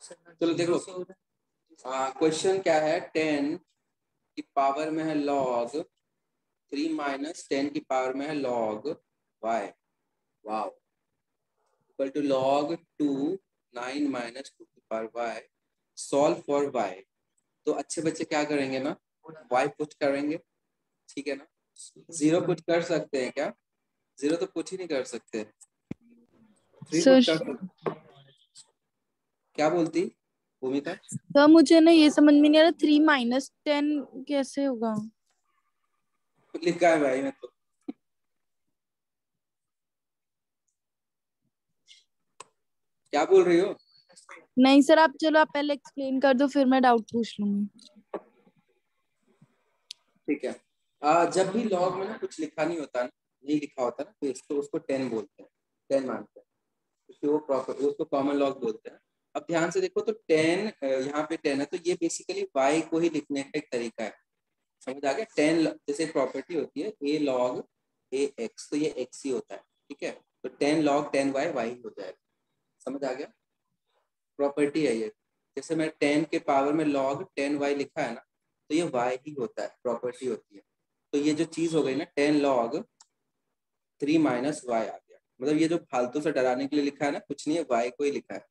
चलो देखो, क्वेश्चन क्या है, 10 की पावर में है log 3 माइनस 10 की पावर में है log y, wow, equal to log 2 9 माइनस 2 की power y, solve for y। तो अच्छे बच्चे क्या करेंगे ना, y पुट करेंगे, ठीक है ना। जीरो पुट कर सकते हैं क्या? जीरो तो पुट ही नहीं कर सकते, 3 पुट सर कर सकते। क्या बोलती भूमिका? सर मुझे ना ये समझ में नहीं आ रहा 3 - 10 कैसे होगा। लिखा है भाई मैं तो। क्या बोल रही हो? नहीं सर, आप चलो आप पहले एक्सप्लेन कर दो, फिर मैं डाउट पूछ लूंगी। ठीक है। जब भी लॉग में ना कुछ लिखा नहीं होता ना, नहीं लिखा होता ना, तो इसको उसको 10 बोलते हैं, 10 मानते हैं, उसको वो प्रॉपर उसको कॉमन लॉग बोलते हैं। अब ध्यान से देखो तो 10, यहाँ पे 10 है, तो ये बेसिकली y को ही लिखने का एक तरीका है, समझ आ गया। 10 जैसे प्रॉपर्टी होती है a log a x, तो ये x ही होता है, ठीक है। तो 10 log 10 y y हो जाएगा, समझ आ गया, प्रॉपर्टी है ये। जैसे मैं 10 के पावर में log 10 y लिखा है ना, तो ये y ही होता है, प्रॉपर्टी होती है। तो ये जो चीज हो गई ना 10 log 3 माइनस y आ गया, मतलब ये जो फालतू से डराने के लिए लिखा है ना, कुछ नहीं है, y को ही लिखा है।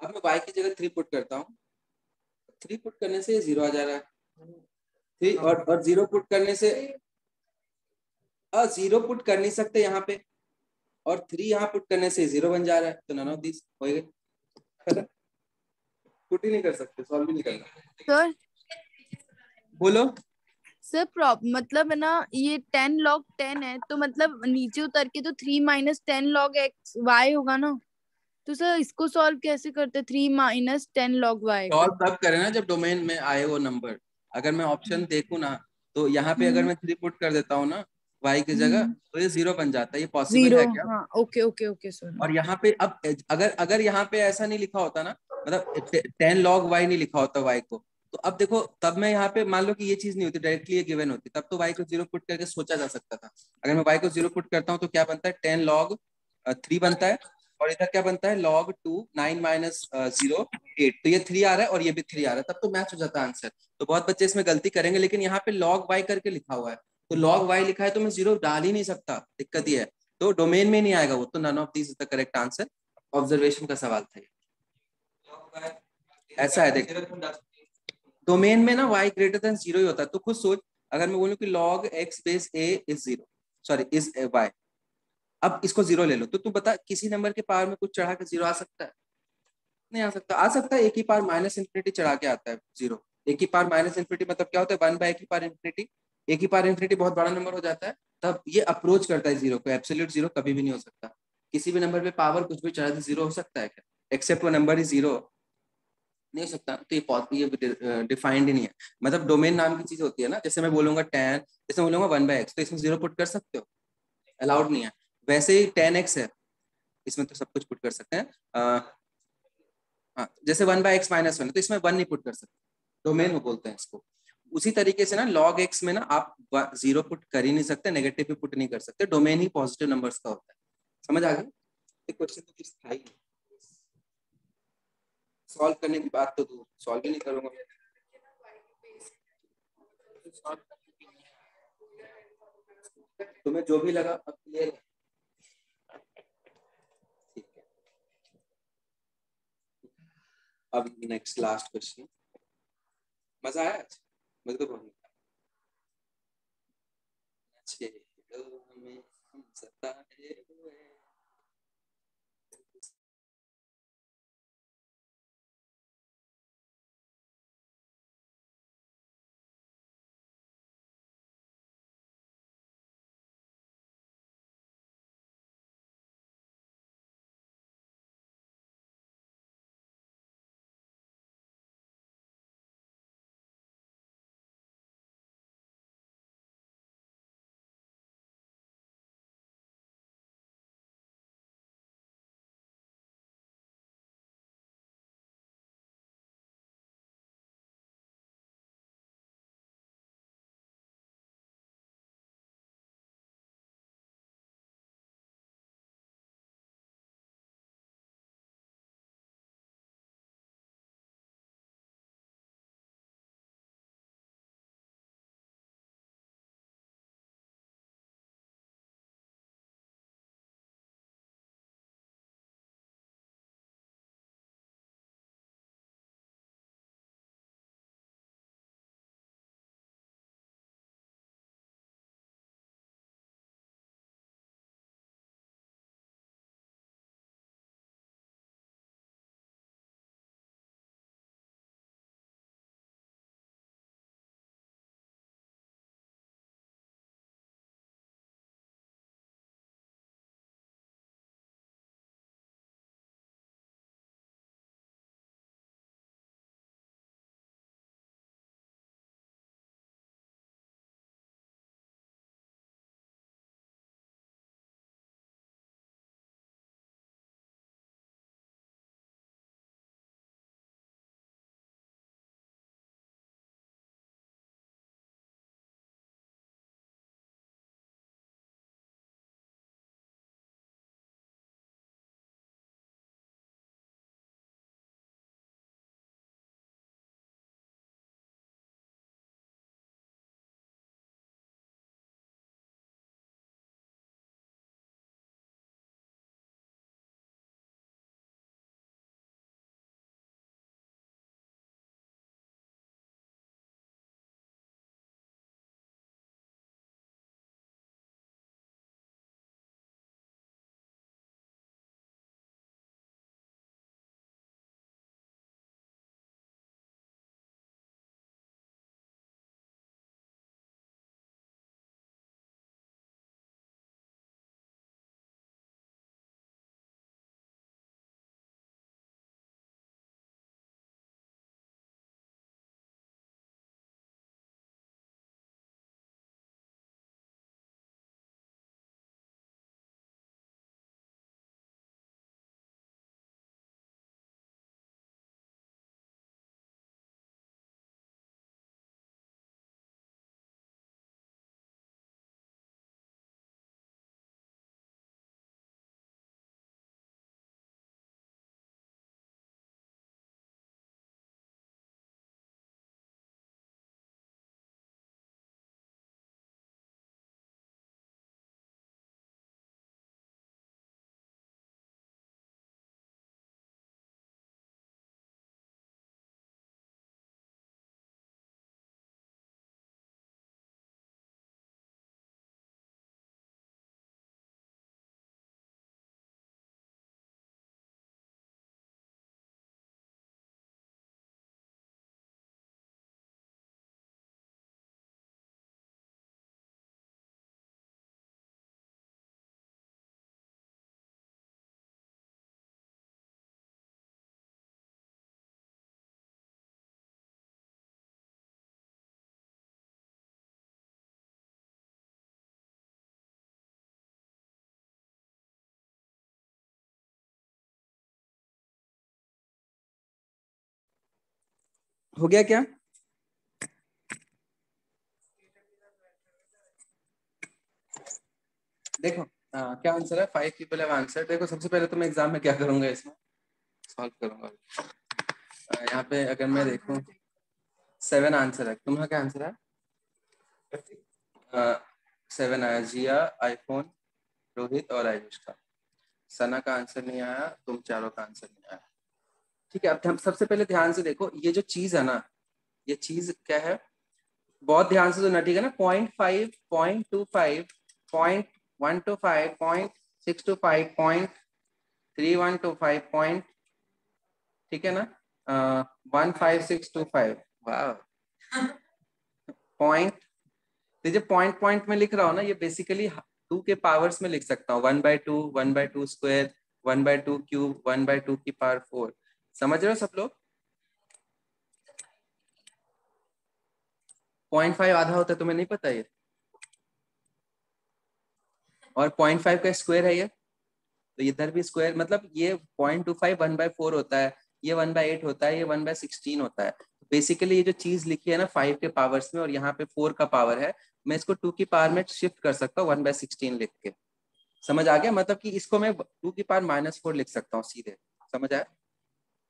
अब मैं y की जगह 3 पुट करता हूँ, 3 पुट करने से 0 आ जा रहा है, 3 और 0 पुट करने से 0 पुट कर नहीं सकते यहाँ पे, और 3 यहाँ पुट करने से 0 बन जा रहा है, तो नन ऑफ दिस हो गए, पुट ही नहीं कर सकते, सॉल्व भी नहीं करना। सर बोलो। सर मतलब है ना, ये 10 log 10 है, तो मतलब नीचे उतर के तो 3 - 10 log x y होगा ना। तो सर इसको सॉल्व कैसे करते, 3 - 10 log y को? सॉल्व तब करें ना जब डोमेन में आए वो नंबर। अगर मैं ऑप्शन देखूं ना, तो यहाँ पे अगर मैं 3 पुट कर देता हूँ ना y की जगह, तो ये 0 बन जाता है, ये पॉसिबल 0, है क्या? हाँ ओके ओके ओके सर। और यहाँ पे अब अगर अगर यहाँ पे ऐसा नहीं लिखा होता ना, मतलब 10 log y नहीं लिखा होता y को, तो अब देखो तब मैं यहाँ पे मान लो कि ये चीज नहीं होती, डायरेक्टली ये गिवन होती, तब तो y को 0 पुट करके सोचा जा सकता था। अगर मैं y को 0 पुट करता हूँ तो क्या बनता है, 10 log 3 बनता है, और इधर क्या बनता है, log 2 9 माइनस 0 8, तो ये 3 आ रहा है और ये भी 3 आ रहा है, तब तो मैच हो जाता है आंसर। तो बहुत बच्चे इसमें गलती करेंगे, लेकिन यहाँ पे log y करके लिखा हुआ है, तो log y लिखा है तो मैं 0 डाल ही नहीं सकता, दिक्कत ये है। तो डोमेन में नहीं आएगा वो, तो none of this is the correct answer. Observation का सवाल था ये। ऐसा है देख, डोमेन में ना y ग्रेटर देन 0 ही होता है, तो खुद सोच, अगर मैं बोलूं कि log x base a is 0, sorry is y, अब इसको 0 ले लो, तो तू बता किसी नंबर के पावर में कुछ चढ़ा के 0 आ सकता है? नहीं आ सकता। आ सकता है, एक ही पावर माइनस इन्फिनिटी चढ़ा के आता है 0। एक ही पावर माइनस इन्फिनिटी मतलब क्या होता है, 1 बाय एक ही पावर इन्फिनिटी। एक ही पावर इन्फिनिटी बहुत बड़ा नंबर हो जाता है, तब ये अप्रोच करता है 0 को, एब्सोल्यूट 0 कभी भी नहीं हो सकता। किसी भी नंबर पे पावर कुछ भी चढ़ा दे 0 हो सकता है क्या? एक्सेप्ट वो नंबर ही 0 नहीं हो सकता, तो ये डिफाइंड ही नहीं है। मतलब डोमेन नाम की चीज होती है ना, जैसे मैं बोलूंगा 10, जैसे मैं बोलूंगा 1/x, तो इसमें 0 पुट कर सकते हो? अलाउड नहीं है। वैसे ही 10x है, इसमें तो सब कुछ पुट कर सकते हैं। हाँ, जैसे 1/x माइनस 1 है, तो इसमें 1 नहीं पुट कर सकते, डोमेन वो बोलते हैं इसको। उसी तरीके से ना log x में ना आप 0 पुट कर ही नहीं सकते, नेगेटिव भी पुट नहीं कर सकते, डोमेन ही पॉजिटिव नंबर्स का होता है। समझ आ गया? क्वेश्चन तो कुछ था ही नहीं, सॉल्व करने की बात तो तू सॉल्व ही नहीं करूंगा। तुम्हें जो भी लगा अब क्लियर है? ठीक है, अब नेक्स्ट लास्ट क्वेश्चन। मजा आया आज? मुझे तो बहुत मजा आया। छेड़ों में हम सताए हुए हो गया क्या? देखो क्या आंसर है? 5 पीपल हैव आंसर। देखो सबसे पहले तो मैं एग्जाम में क्या करूंगा, इसमें सॉल्व करूंगा। यहाँ पे अगर मैं देखूं 7 आंसर है, तुम्हारा क्या आंसर है? 7 आया, जिया, आईफोन, रोहित और आयुष का। सना का आंसर नहीं आया, तुम चारों का आंसर नहीं आया। ठीक है, अब हम सबसे पहले ध्यान से देखो, ये जो चीज है ना, ये चीज क्या है, बहुत ध्यान से सुनना, ठीक है ना? 0.5, 0.25, 0.125, 0.625, 0.3125, पॉइंट, ठीक है ना? 15625, वाह। पॉइंट, तो जो पॉइंट पॉइंट में लिख रहा हूँ ना, ये बेसिकली 2 के पावर्स में लिख सकता हूँ, 1/2, 1/2 स्क्वायर, 1/2 क्यूब, 1/2 की पावर 4। समझ रहे हो सब लोग? 0.5 आधा होता है, तुम्हें नहीं पता ये? और 0.5 का स्क्वायर है ये, तो इधर भी स्क्वायर, मतलब ये 0.25 1/4 होता है, ये 1/8 होता है, ये 1/16 होता है। बेसिकली ये जो चीज लिखी है ना 5 के पावर्स में, और यहाँ पे 4 का पावर है, मैं इसको 2 की पावर में शिफ्ट कर सकता हूँ 1/16 लिख के। समझ आ गया? मतलब कि इसको मैं 2 की पावर -4 लिख सकता हूँ सीधे। समझ आया?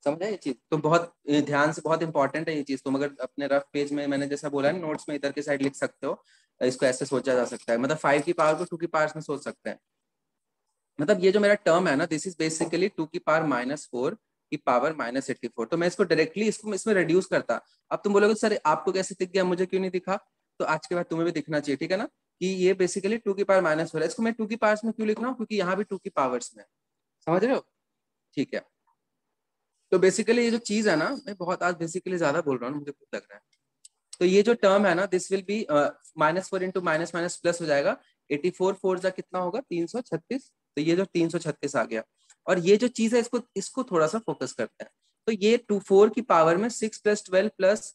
समझ आया ये चीज? तो बहुत ध्यान से, बहुत इंपॉर्टेंट है ये चीज। तुम अगर अपने रफ पेज में, मैंने जैसा बोला है नोट्स में, इधर के साइड लिख सकते हो, इसको ऐसे सोचा जा सकता है, मतलब 5 की पावर को 2 की पावर में सोच सकते हैं। मतलब ये जो मेरा टर्म है ना, दिस इज बेसिकली 2 की पावर -4 की पावर -84। तो मैं इसको डायरेक्टली इसमें रिड्यूस करता। अब तुम बोलोगे सर आपको कैसे दिख गया, मुझे क्यों नहीं दिखा? तो आज के बाद तुम्हें भी दिखना चाहिए, ठीक है ना? कि ये बेसिकली 2 की पावर -4 है। इसको मैं 2 की पावर्स में क्यों लिख रहा हूँ? क्योंकि यहाँ भी 2 की पावर्स में। समझ रहे हो? ठीक है, तो बेसिकली ये जो चीज है ना, मैं बहुत आज बेसिकली ज्यादा बोल रहा हूँ, मुझे खुद लग रहा है। तो ये जो टर्म है ना, this will be -4 into minus minus plus हो जाएगा। 84 4 जा कितना होगा? 336। तो ये जो 336 आ गया। और ये जो चीज है, इसको इसको थोड़ा सा फोकस करते हैं। तो ये 4 की पावर में 6 + 12 +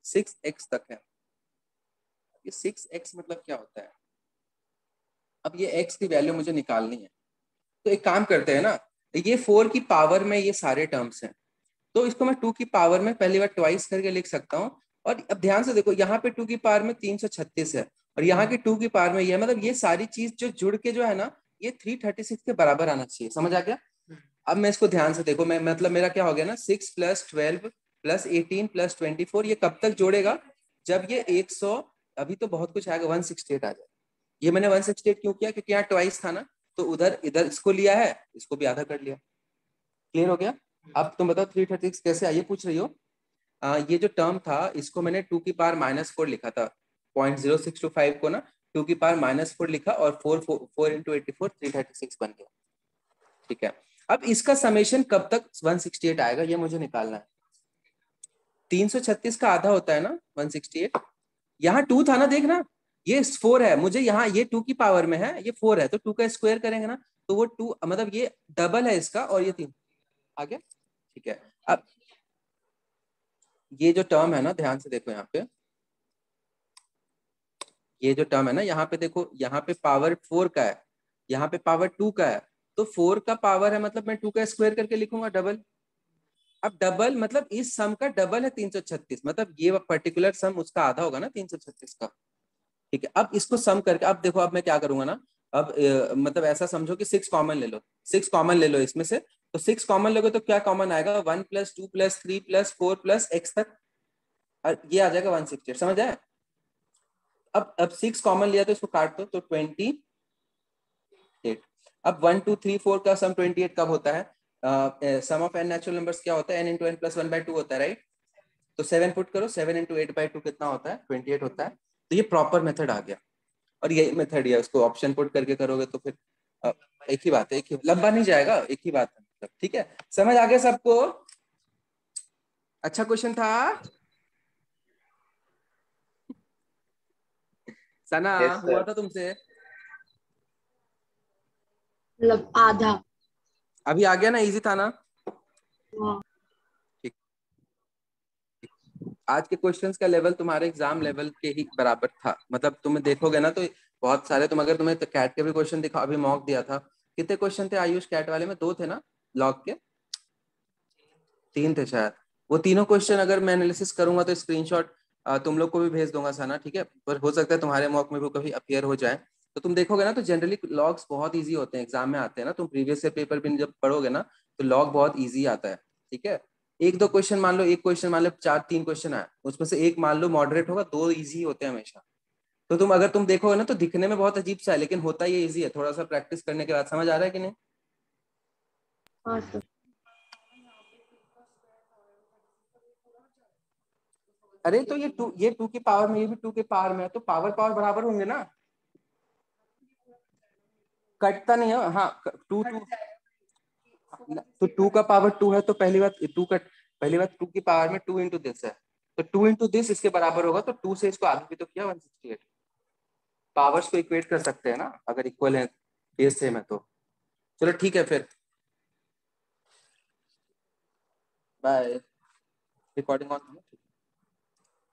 6x तक है। ये 6x मतलब क्या होता है? अब ये x की वैल्यू मुझे निकालनी है। तो एक काम करते हैं ना, ये 4 की पावर में ये सारे टर्म्स हैं, तो इसको मैं 2 की पावर में पहली बार ट्वाइस करके लिख सकता हूँ। और अब ध्यान से देखो, यहाँ पे 2 की पावर में 336 है, और यहाँ की 2 की पावर में ये, मतलब ये सारी चीज जो जुड़ के जो है ना, ये 336 के बराबर आना चाहिए। समझ आ गया? अब मैं इसको ध्यान से देखो, मैं मतलब मेरा क्या हो गया ना, 6 + 12 + 18 + 24, ये कब तक जोड़ेगा? जब ये 100, अभी तो बहुत कुछ आएगा, 168 आ जाए। ये मैंने 168 क्यों किया? क्योंकि यहाँ ट्वाइस था ना, तो उधर इधर इसको लिया है, इसको भी आधा कर लिया। क्लियर हो गया? अब तुम बताओ 336 कैसे आइए पूछ रही हो? ये जो टर्म था, इसको मैंने 2 की पावर -4 लिखा था, 0.0625 को ना 2 की पावर -4 लिखा, और 4 इंटू 84 336 बन गया। ठीक है, अब इसका समेशन कब तक 168 आएगा, ये मुझे निकालना है। 336 का आधा होता है ना 168, यहाँ 2 था ना, देखना ये 4 है, मुझे यहाँ ये 2 की पावर में है, ये 4 है, तो 2 का स्क्वायर करेंगे ना, तो वो 2, मतलब ये डबल है इसका, और ये 3 आ गया। ठीक है, अब ये जो टर्म है ना, ध्यान से देखो, यहाँ पे ये जो टर्म है ना, यहाँ पे देखो, यहाँ पे पावर 4 का है, यहाँ पे पावर 2 का है, तो 4 का पावर है, मतलब मैं 2 का स्क्वायर करके लिखूंगा डबल। अब डबल मतलब इस सम का डबल है 336, मतलब ये पर्टिकुलर सम उसका आधा होगा ना 336 का। ठीक है, अब इसको सम करके, अब देखो, अब मैं क्या करूंगा ना, अब मतलब ऐसा समझो कि 6 कॉमन ले लो, 6 कॉमन ले लो इसमें से, तो 6 कॉमन लोगे तो क्या कॉमन आएगा? 1 + 2 + 3 + 4 + x तक, और ये आ जाएगा 168। समझ आया? अब 6 कॉमन लिया तो इसको काट दो, तो 28। अब 1 2 3 4 का सम 28 कब होता है? सम ऑफ n नेचुरल नंबर्स क्या होता है? n × n + 1/2 होता है, राइट? तो 7 पुट करो, 7 × 8/2 कितना होता है? 28 होता है। तो ये प्रॉपर मेथड आ गया, और यही मेथड है, उसको ऑप्शन पुट करके करोगे तो फिर एक ही बात है, एक ही लंबा नहीं जाएगा, एक ही बात है मतलब। ठीक है, समझ आ गया सबको? अच्छा क्वेश्चन था सना, Yes, हुआ sir. था तुमसे? मतलब आधा। अभी आ गया ना? इजी था ना? हाँ। ठीक, आज के क्वेश्चंस का लेवल तुम्हारे एग्जाम लेवल के ही बराबर था, मतलब तुम देखोगे ना तो बहुत सारे, तुम अगर तुम्हें तो कैट के भी क्वेश्चन दिखा, अभी मॉक दिया था, कितने क्वेश्चन थे आयुष कैट वाले में? 2 थे ना लॉग के? 3 थे शायद। वो तीनों क्वेश्चन अगर मैं एनालिसिस करूंगा तो स्क्रीनशॉट तुम लोग को भी भेज दूंगा सना, ठीक है, पर हो सकता है तुम्हारे मॉक में वो कभी अपीयर हो जाए। तो तुम देखोगे ना तो जनरली लॉग्स बहुत इजी होते हैं, एग्जाम में आते हैं ना, तुम प्रीवियस ईयर पेपर भी जब पढ़ोगे ना तो लॉग बहुत इजी आता है, ठीक है। एक दो क्वेश्चन मान लो, एक क्वेश्चन मान लो 4-3 क्वेश्चन आए, उसमें से एक मान लो मॉडरेट होगा, 2 इजी होते हैं हमेशा। तो तुम अगर तुम देखोगे ना तो दिखने में बहुत अजीब सा है, लेकिन होता ये इजी है, थोड़ा सा प्रैक्टिस करने के बाद। समझ आ रहा है कि नहीं? हाँ सर। अरे तो ये टू की पावर में, ये भी 2 के पावर में है, तो पावर पावर बराबर होंगे ना, कटता नहीं है। हाँ, 2 तो 2 का पावर 2 है, तो पहली बात 2 की पावर में 2 इंटू दिस है, तो 2 इंटू दिस इसके बराबर होगा, तो 2 से इसको आगे भी तो किया 168। पावर्स को इक्वेट कर सकते हैं ना अगर इक्वल है, बेस सेम है तो। चलो ठीक है फिर, बाय। Recording on.